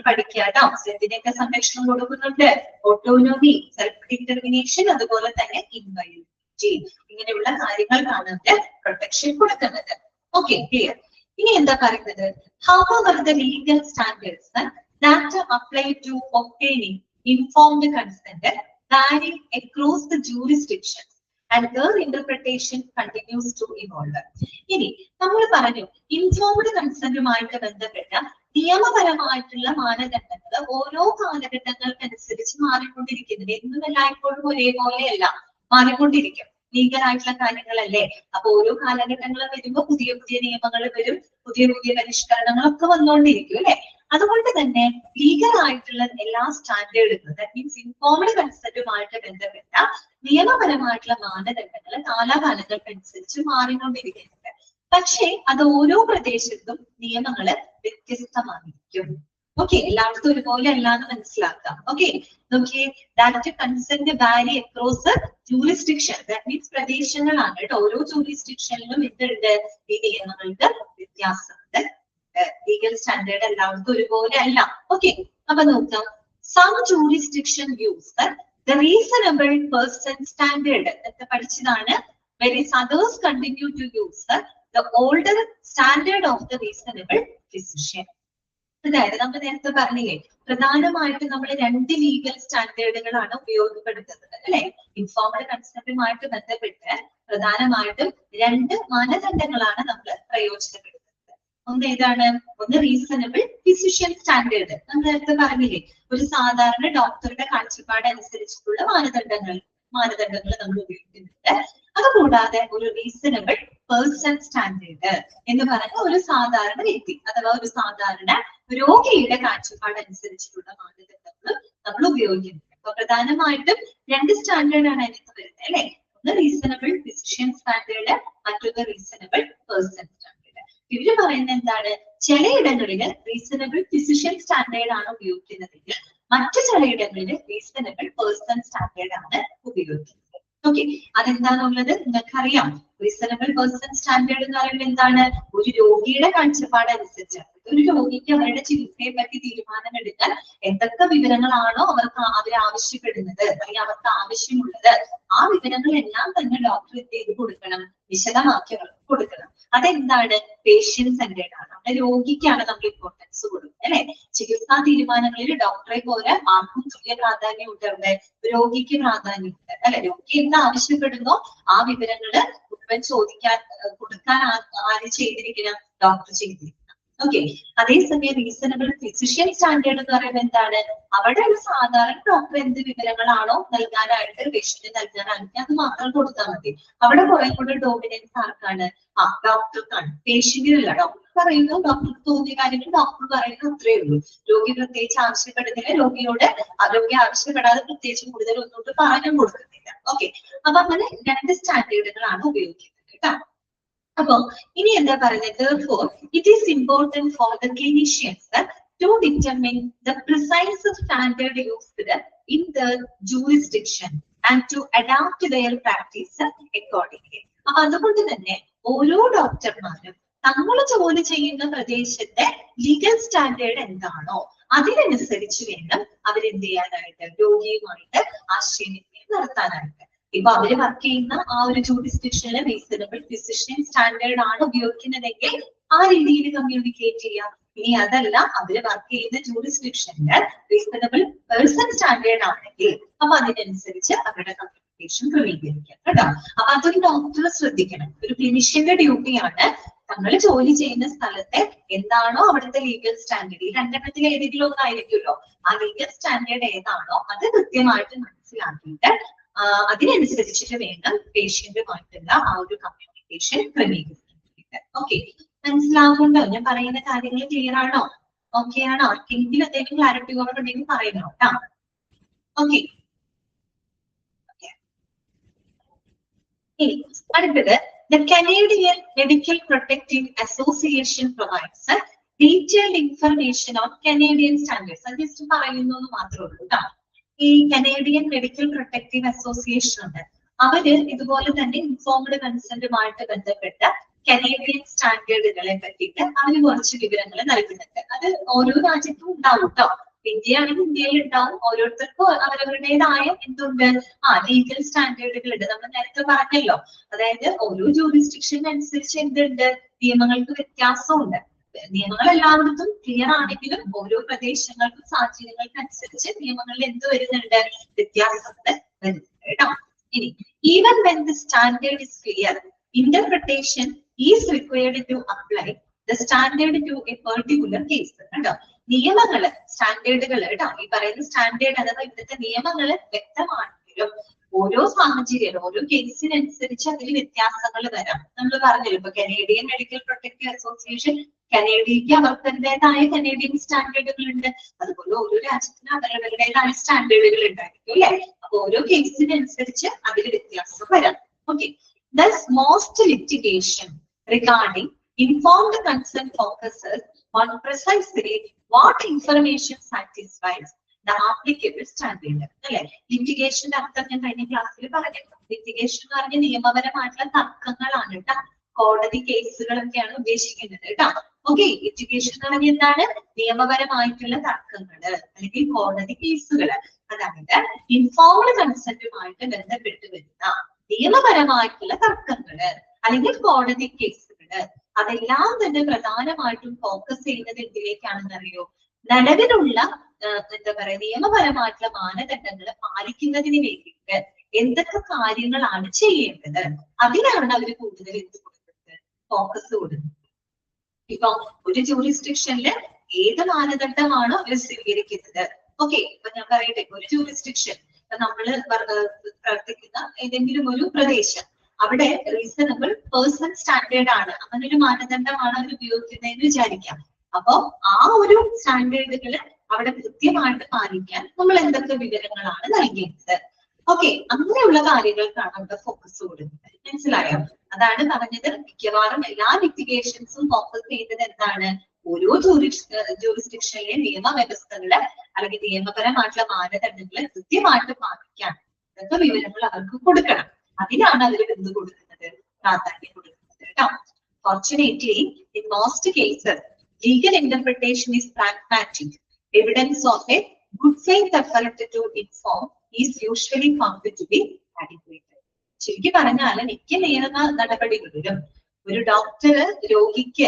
പഠിക്കാട്ടോ. എന്തിനൊക്കെ സംരക്ഷണം കൊടുക്കുന്നുണ്ട്? ഓട്ടോണോമി, സെൽഫ് ഡിറ്റർമിനേഷൻ, അതുപോലെ തന്നെ ഇൻവയലബിലിറ്റി. ഇങ്ങനെയുള്ള കാര്യങ്ങൾക്കാണ് പ്രൊട്ടക്ഷൻ കൊടുക്കുന്നത്. Okay, clear. ഇനി എന്താ പറയുന്നത്? However, the legal standards that apply to obtaining informed consent vary across the jurisdictions and their interpretation continues to evolve. ഇനി നമ്മൾ പറഞ്ഞു, ഇൻഫോംഡ് കൺസെന്റുമായിട്ട് ബന്ധപ്പെട്ട നിയമപരമായിട്ടുള്ള മാനദണ്ഡങ്ങൾ ഓരോ കാലഘട്ടങ്ങൾക്കനുസരിച്ച് മാറിക്കൊണ്ടിരിക്കുന്നത്. എന്നും എല്ലായ്പ്പോഴും ഒരേപോലെയല്ല, മാറിക്കൊണ്ടിരിക്കും. ലീഗൽ ആയിട്ടുള്ള കാര്യങ്ങളല്ലേ. അപ്പൊ ഓരോ കാലഘട്ടങ്ങൾ വരുമ്പോൾ പുതിയ പുതിയ നിയമങ്ങൾ വരും, പുതിയ പുതിയ പരിഷ്കരണങ്ങളൊക്കെ വന്നുകൊണ്ടിരിക്കും അല്ലെ. അതുകൊണ്ട് തന്നെ ലീഗൽ ആയിട്ടുള്ള എല്ലാ സ്റ്റാൻഡേർഡുകളും, ദാറ്റ് മീൻസ് ഇൻഫോംഡ് കൺസെന്റുമായിട്ട് ബന്ധപ്പെട്ട നിയമപരമായിട്ടുള്ള മാനദണ്ഡങ്ങൾ കാലാകാലങ്ങൾക്കനുസരിച്ച് മാറിക്കൊണ്ടിരിക്കുന്നുണ്ട്. പക്ഷേ അത് ഓരോ പ്രദേശത്തും നിയമങ്ങള് വ്യത്യസ്തമായിരിക്കും. ഓക്കെ, എല്ലായിടത്തും ഒരുപോലെ അല്ലാന്ന് മനസ്സിലാക്കാം. ഓക്കെ, നോക്കിയേ, ദാറ്റ് കൺസെന്റ് വാരി അക്രോസ് ജൂറിസ്ഡിക്ഷൻ, ദാറ്റ് മീൻസ് പ്രദേശങ്ങളാണ് കേട്ടോ. ഓരോ ജൂറിസ്ഡിക്ഷനിലും എന്തുണ്ട്? ഈ നിയമങ്ങൾക്ക് വ്യത്യാസമുണ്ട്. ലീഗൽ സ്റ്റാൻഡേർഡ് എല്ലാവർക്കും ഒരുപോലെ അല്ല. ഓക്കെ, അപ്പൊ നോക്കാം. Some jurisdiction use the reasonable person standard എന്നൊക്കെ പഠിച്ചതാണ്. whereas others continue to use the older standard of the reasonable physician. അതായത് നമ്മൾ നേരത്തെ പറഞ്ഞില്ലേ, പ്രധാനമായിട്ട് നമ്മൾ 2 ലീഗൽ സ്റ്റാൻഡേർഡുകളാണ് ഉപയോഗപ്പെടുത്തുന്നത് അല്ലെ. ഇൻഫോംഡ് കൺസെന്റുമായിട്ട് ബന്ധപ്പെട്ട് പ്രധാനമായിട്ടും 2 മാനദണ്ഡങ്ങളാണ് നമ്മൾ പ്രയോജനപ്പെടുത്തുന്നത്. ഒന്ന് ഏതാണ്? ഒന്ന് റീസണബിൾ ഫിസിഷ്യൻ സ്റ്റാൻഡേർഡ്. നമ്മൾ നേരത്തെ പറഞ്ഞില്ലേ, ഒരു സാധാരണ ഡോക്ടറുടെ കാഴ്ചപ്പാട് അനുസരിച്ചിട്ടുള്ള മാനദണ്ഡങ്ങൾ നമ്മൾ ഉപയോഗിക്കുന്നുണ്ട്. അതുകൂടാതെ ഒരു റീസണബിൾ പേഴ്സൺ സ്റ്റാൻഡേർഡ് എന്ന് പറഞ്ഞ ഒരു സാധാരണ വ്യക്തി അഥവാ ഒരു സാധാരണ രോഗിയുടെ കാഴ്ചപ്പാട് അനുസരിച്ചിട്ടുള്ള മാനദണ്ഡങ്ങൾ നമ്മൾ ഉപയോഗിക്കുന്നുണ്ട്. അപ്പൊ പ്രധാനമായിട്ടും 2 സ്റ്റാൻഡേർഡാണ് അതിനകത്ത് വരുന്നത് അല്ലെ. ഒന്ന് റീസണബിൾ ഫിസിഷ്യൻ സ്റ്റാൻഡേർഡ്, മറ്റൊന്ന് റീസണബിൾ പേഴ്സൺ സ്റ്റാൻഡേർഡ്. ഇവര് പറയുന്നത് എന്താണ്? ചിലയിടങ്ങളിൽ റീസണബിൾ ഫിസിഷ്യൻ സ്റ്റാൻഡേർഡ് ആണ് ഉപയോഗിക്കുന്നതെങ്കിൽ മറ്റു ചിലയിടങ്ങളിൽ റീസണബിൾ പേഴ്സൺ സ്റ്റാൻഡേർഡ് ആണ് ഉപയോഗിക്കുന്നത്. ഓക്കെ, അതെന്താണുള്ളത് നിങ്ങൾക്കറിയാം. റീസണബിൾ പേഴ്സൺ സ്റ്റാൻഡേർഡ് എന്ന് പറയുന്നത് എന്താണ്? ഒരു രോഗിയുടെ കാഴ്ചപ്പാട് അനുസരിച്ച് ഒരു രോഗിക്ക് അവരുടെ ചികിത്സയെ പറ്റി തീരുമാനമെടുക്കാൻ എന്തൊക്കെ വിവരങ്ങളാണോ അവർ ആവശ്യപ്പെടുന്നത് അല്ലെങ്കിൽ അവർക്ക് ആവശ്യമുള്ളത്, ആ വിവരങ്ങളെല്ലാം തന്നെ ഡോക്ടർ എന്ത് ചെയ്ത് കൊടുക്കണം? വിശദമാക്കി അവർക്ക് കൊടുക്കണം. അതെന്താണ്? പേഷ്യന്റ് സെന്റേർഡ് ആണ്. അവിടെ രോഗിക്കാണ് നമ്മൾ ഇമ്പോർട്ടൻസ് കൊടുക്കുന്നത്, അല്ലെ? ചികിത്സാ തീരുമാനങ്ങളിൽ ഡോക്ടറെ പോലെ ആർക്കും തുല്യ പ്രാധാന്യമുണ്ട്, അവിടെ രോഗിക്ക് പ്രാധാന്യമുണ്ട്, അല്ലെ? രോഗി എന്ത് ആവശ്യപ്പെടുന്നോ ആ വിവരങ്ങള് മുഴുവൻ കൊടുക്കാൻ ആര് ചെയ്തിരിക്കണം? ഡോക്ടർ ചെയ്തിരിക്കണം. ഓക്കെ. അതേസമയം റീസണബിൾ ഫിസിഷ്യൻ സ്റ്റാൻഡേർഡ് എന്ന് പറയുന്നത് എന്താണ്? അവിടെ ഒരു സാധാരണ ഡോക്ടർ എന്ത് വിവരങ്ങളാണോ നൽകാനായിട്ട് പേഷ്യന്റ് നൽകാനായിട്ട് അത് മാത്രം കൊടുത്താൽ മതി. അവിടെ കുറെ കൂടെ ഡോമിനൻസ് ആർക്കാണ്? ഡോക്ടർക്കാണ്, പേഷ്യന്റിനല്ല. ഡോക്ടർ പറയുന്നു, ഡോക്ടർക്ക് തോന്നിയ കാര്യങ്ങൾ ഡോക്ടർ പറയുന്നു, അത്രയേ ഉള്ളൂ. രോഗി പ്രത്യേകിച്ച് ആവശ്യപ്പെടുന്നില്ല, രോഗി ആവശ്യപ്പെടാതെ പ്രത്യേകിച്ച് കൂടുതൽ ഒന്നുകൊണ്ട് പറഞ്ഞു കൊടുക്കുന്നില്ല. ഓക്കെ. അപ്പൊ അങ്ങനെ രണ്ട് സ്റ്റാൻഡേർഡുകളാണ് ഉപയോഗിക്കുന്നത് കേട്ടോ. അപ്പൊ ഇനി എന്താ പറയുന്നത്? Therefore, it is important for the clinicians to determine the precise standard used in the jurisdiction and to adapt their practice accordingly. അപ്പൊ അതുകൊണ്ട് തന്നെ ഓരോ ഡോക്ടർമാരും തങ്ങൾ ജോലി ചെയ്യുന്ന പ്രദേശത്തെ ലീഗൽ സ്റ്റാൻഡേർഡ് എന്താണോ അതിനനുസരിച്ച് വേണം അവരെന്ത് ചെയ്യാനായിട്ട്? രോഗിയുമായിട്ട് ആശയവിനിമയം നടത്താനായിട്ട്. ഇപ്പൊ അവര് വർക്ക് ചെയ്യുന്ന ആ ഒരു ജൂറിസ്ഡിക്ഷനിലെ റീസണബിൾ ഫിസിഷ്യൻ സ്റ്റാൻഡേർഡ് ആണ് ഉപയോഗിക്കുന്നതെങ്കിൽ ആ രീതിയിൽ കമ്മ്യൂണിക്കേറ്റ് ചെയ്യാം. ഇനി അതല്ല, അവര് വർക്ക് ചെയ്യുന്ന ജൂറിസ്ഡിക്ഷനില് റീസണബിൾ പേഴ്സൺ സ്റ്റാൻഡേർഡ് ആണെങ്കിൽ അപ്പൊ അതിനനുസരിച്ച് അവരുടെ കമ്മ്യൂണിക്കേഷൻ ക്രമീകരിക്കാം കേട്ടോ. അപ്പൊ അതൊരു ഡോക്ടർ ശ്രദ്ധിക്കണം. ഒരു ക്ലിനിഷ്യന്റെ ഡ്യൂട്ടിയാണ് നമ്മൾ ജോലി ചെയ്യുന്ന സ്ഥലത്തെ എന്താണോ അവിടുത്തെ ലീഗൽ സ്റ്റാൻഡേർഡ്, ഈ രണ്ടെണ്ണത്തിൽ ഏതെങ്കിലും ഒന്നായിരിക്കുമല്ലോ, ആ ലീഗൽ സ്റ്റാൻഡേർഡ് ഏതാണോ അത് കൃത്യമായിട്ട് മനസ്സിലാക്കിയിട്ട് അതിനനുസരിച്ചിട്ട് വേണം പേഷ്യന്റുമായിട്ടുള്ള ആ ഒരു കമ്മ്യൂണിക്കേഷൻ ക്രമീകരിക്കുന്നത്. ഓക്കെ. മനസ്സിലാകുന്നുണ്ടോ? ഞാൻ പറയുന്ന കാര്യങ്ങൾ ക്ലിയർ ആണോ? ഓക്കെ ആണോ? ആർക്കെങ്കിലും എന്തെങ്കിലും ക്ലാരിറ്റി കുറവുണ്ടെങ്കിൽ പറയണോ കേട്ടോ. ഓക്കെ. ഇനി അടുത്തത്, the Canadian Medical Protective Association provides detailed information on Canadian standards. അത് ജസ്റ്റ് പറയുന്നു എന്ന് മാത്രമേ ഉള്ളൂ കേട്ടോ. ഈ കനേഡിയൻ മെഡിക്കൽ പ്രൊട്ടക്റ്റീവ് അസോസിയേഷൻ ഉണ്ട്. അവര് ഇതുപോലെ തന്നെ ഇൻഫോംഡ് കൺസെന്റുമായിട്ട് ബന്ധപ്പെട്ട കനേഡിയൻ സ്റ്റാൻഡേർഡുകളെ പറ്റിയിട്ട് അവര് കുറച്ച് വിവരങ്ങൾ നൽകുന്നുണ്ട്. അത് ഓരോ രാജ്യത്തും ഉണ്ടാവും കേട്ടോ. ഇന്ത്യയാണെങ്കിൽ ഇന്ത്യയിൽ ഉണ്ടാവും. ഓരോരുത്തർക്കും അവരവരുടേതായ എന്തുണ്ട്? ലീഗൽ സ്റ്റാൻഡേർഡുകൾ ഉണ്ട്. നമ്മൾ നേരത്തെ പറഞ്ഞല്ലോ, അതായത് ഓരോ ജൂറിസ്ഡിക്ഷനനുസരിച്ച് എന്തുണ്ട്? നിയമങ്ങൾക്ക് വ്യത്യാസമുണ്ട്. നിയമങ്ങൾ എല്ലായിടത്തും ക്ലിയർ ആണെങ്കിലും ഓരോ പ്രദേശങ്ങൾക്കും സാഹചര്യങ്ങൾക്കും അനുസരിച്ച് നിയമങ്ങളിൽ എന്ത് വരുന്നുണ്ട്? വ്യത്യാസങ്ങൾ വരുന്നുണ്ട് കേട്ടോ. ഇനി even when the standard is clear, interpretation is required to apply the standard to a particular case കേട്ടോ. നിയമങ്ങള്, സ്റ്റാൻഡേർഡുകൾ കേട്ടോ, ഈ പറയുന്ന സ്റ്റാൻഡേർഡ് അഥവാ ഇവിടുത്തെ നിയമങ്ങള് വ്യക്തമാണെങ്കിലും ഓരോ സാഹചര്യം, ഓരോ കേസിനനുസരിച്ച് അതിൽ വ്യത്യാസങ്ങൾ വരാം. നമ്മൾ പറഞ്ഞല്ലോ, ഇപ്പൊ കനേഡിയൻ മെഡിക്കൽ പ്രൊട്ടക്റ്റീവ് അസോസിയേഷൻ കനേഡിയക്ക് അവരുടേതായ കനേഡിയൻ സ്റ്റാൻഡേർഡുകൾ ഉണ്ട്. അതുപോലെ ഓരോ രാജ്യത്തിനും അവരുടേതായ സ്റ്റാൻഡേർഡുകൾ ഉണ്ടായിരിക്കും അല്ലെ. അപ്പൊ ഓരോ കേസിനനുസരിച്ച് അതിൽ വ്യത്യാസം വരാം. Okay. Thus, most litigation regarding informed consent focuses on precisely what information satisfies the applicable standard. അല്ലെ. ലിറ്റിഗേഷന്റെ അർത്ഥം ഞാൻ കഴിഞ്ഞ ക്ലാസ്സിൽ പറഞ്ഞിട്ടുണ്ട്. ലിറ്റിഗേഷൻ എന്ന് പറഞ്ഞ നിയമപരമായിട്ടുള്ള തർക്കങ്ങളാണ് കേട്ടോ. കോടതി കേസുകളൊക്കെയാണ് ഉദ്ദേശിക്കുന്നത് കേട്ടോ. ഓക്കെ. ലിറ്റിഗേഷൻ എന്ന് പറഞ്ഞാൽ എന്താണ്? നിയമപരമായിട്ടുള്ള തർക്കങ്ങള് അല്ലെങ്കിൽ കോടതി കേസുകള്. അതായത് ഇൻഫോംഡ് കൺസെന്റുമായിട്ട് ബന്ധപ്പെട്ട് വരുന്ന നിയമപരമായിട്ടുള്ള തർക്കങ്ങള് അല്ലെങ്കിൽ കോടതി കേസുകള്, അതെല്ലാം തന്നെ പ്രധാനമായിട്ടും ഫോക്കസ് ചെയ്യുന്നത് എന്തിലേക്കാണെന്ന് അറിയോ? നിലവിലുള്ള എന്താ പറയാ നിയമപരമായിട്ടുള്ള മാനദണ്ഡങ്ങൾ പാലിക്കുന്നതിന് വേണ്ടിയിട്ട് എന്തൊക്കെ കാര്യങ്ങളാണ് ചെയ്യേണ്ടത്, അതിനാണ് അവർ കൂടുതൽ എന്ത് കൊടുക്കുന്നത്? ഫോക്കസ് കൊടുക്കുന്നത്. ഇപ്പൊ ഒരു ജൂറിസ്ഡിക്ഷനില് ഏത് മാനദണ്ഡമാണോ അവർ സ്വീകരിക്കുന്നത്? ഓക്കെ. ഇപ്പൊ ഞാൻ പറയട്ടെ, ഒരു ജൂറിസ്ഡിക്ഷൻ നമ്മള് പ്രവർത്തിക്കുന്ന ഏതെങ്കിലും ഒരു പ്രദേശം, അവിടെ റീസണബിൾ പേഴ്സൺ സ്റ്റാൻഡേർഡ് ആണ്, അങ്ങനെ ഒരു മാനദണ്ഡമാണ് അവർ ഉപയോഗിക്കുന്നതെന്ന് വിചാരിക്കാം. അപ്പൊ ആ ഒരു സ്റ്റാൻഡേർഡുകള് അവിടെ കൃത്യമായിട്ട് പാലിക്കാൻ നമ്മൾ എന്തൊക്കെ വിവരങ്ങളാണ് നൽകേണ്ടത്? ഓക്കെ. അങ്ങനെയുള്ള കാര്യങ്ങൾക്കാണ് അവിടെ ഫോക്കസ് കൊടുക്കുന്നത്. മനസ്സിലായോ? അതാണ് പറഞ്ഞത്, മിക്കവാറും എല്ലാ ലിറ്റിഗേഷൻസും ഫോക്കസ് ചെയ്യുന്നത് എന്താണ്? ഓരോ ജൂറിസ്ഡിക്ഷനിലെ നിയമവ്യവസ്ഥകള് അല്ലെങ്കിൽ നിയമപരമായിട്ടുള്ള മാനദണ്ഡങ്ങള് കൃത്യമായിട്ട് പാലിക്കാൻ ഇതൊക്കെ വിവരങ്ങൾ അവർക്ക് കൊടുക്കണം. അതിനാണ് അവർ എന്ത് കൊടുക്കുന്നത്? പ്രാധാന്യം കൊടുക്കുന്നത് കേട്ടോ. Fortunately in most cases legal interpretation is pragmatic. Evidence of a good faith effort to inform is usually found to be adequate. ശരിക്കും പറഞ്ഞാൽ മിക്ക നിയമ നടപടികളിലും ഒരു ഡോക്ടർ രോഗിക്ക്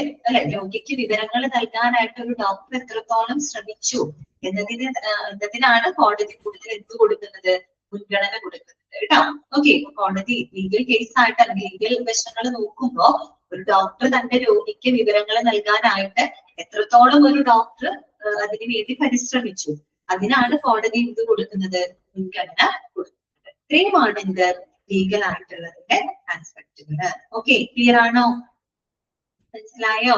രോഗിക്ക് വിവരങ്ങൾ നൽകാനായിട്ട് ഒരു ഡോക്ടർ എത്രത്തോളം ശ്രമിച്ചു എന്നതിനാണ് കോടതി കൂടുതൽ എന്ത് കൊടുക്കുന്നത്, മുൻഗണന കൊടുക്കുന്നത് കേട്ടോ. ഓക്കെ, കോടതി ലീഗൽ കേസായിട്ട് അല്ലെങ്കിൽ ലീഗൽ വശങ്ങൾ നോക്കുമ്പോ ഒരു ഡോക്ടർ തന്റെ രോഗിക്ക് വിവരങ്ങൾ നൽകാനായിട്ട് എത്രത്തോളം ഒരു ഡോക്ടർ അതിനു വേണ്ടി പരിശ്രമിച്ചു, അതിനാണ് കോടതി എന്ത് കൊടുക്കുന്നത്, മുൻഗണന കൊടുക്കുന്നത്. ഇത്രയുമാണ് എന്ത് ലീഗൽ ആയിട്ടുള്ളതിന്റെ ആസ്പെക്ടുകള്. ഓക്കെ, ക്ലിയർ ആണോ, മനസ്സിലായോ?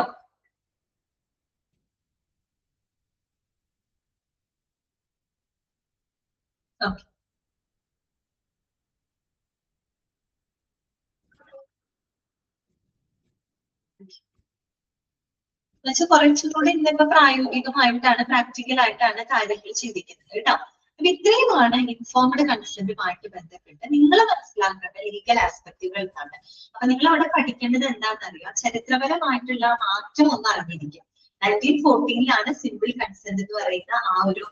ഓക്കെ, എന്നുവെച്ചാൽ കുറച്ചുകൂടി ഇന്നിപ്പോ പ്രായോഗികമായിട്ടാണ്, പ്രാക്ടിക്കൽ ആയിട്ടാണ് കാര്യങ്ങൾ ചിന്തിക്കുന്നത് കേട്ടോ. അപ്പൊ ഇത്രയുമാണ് ഇൻഫോംഡ് കൺസെന്റുമായിട്ട് ബന്ധപ്പെട്ട് നിങ്ങൾ മനസ്സിലാക്കേണ്ട ലീഗൽ ആസ്പെക്ടുകൾ എന്താണ്. അപ്പൊ നിങ്ങൾ അവിടെ പഠിക്കേണ്ടത് എന്താണെന്നറിയാം, ചരിത്രപരമായിട്ടുള്ള മാറ്റം ഒന്ന് അറിഞ്ഞിരിക്കും. 1914 സിമ്പിൾ കൺസെന്റ് എന്ന് പറയുന്ന ആ ഒരു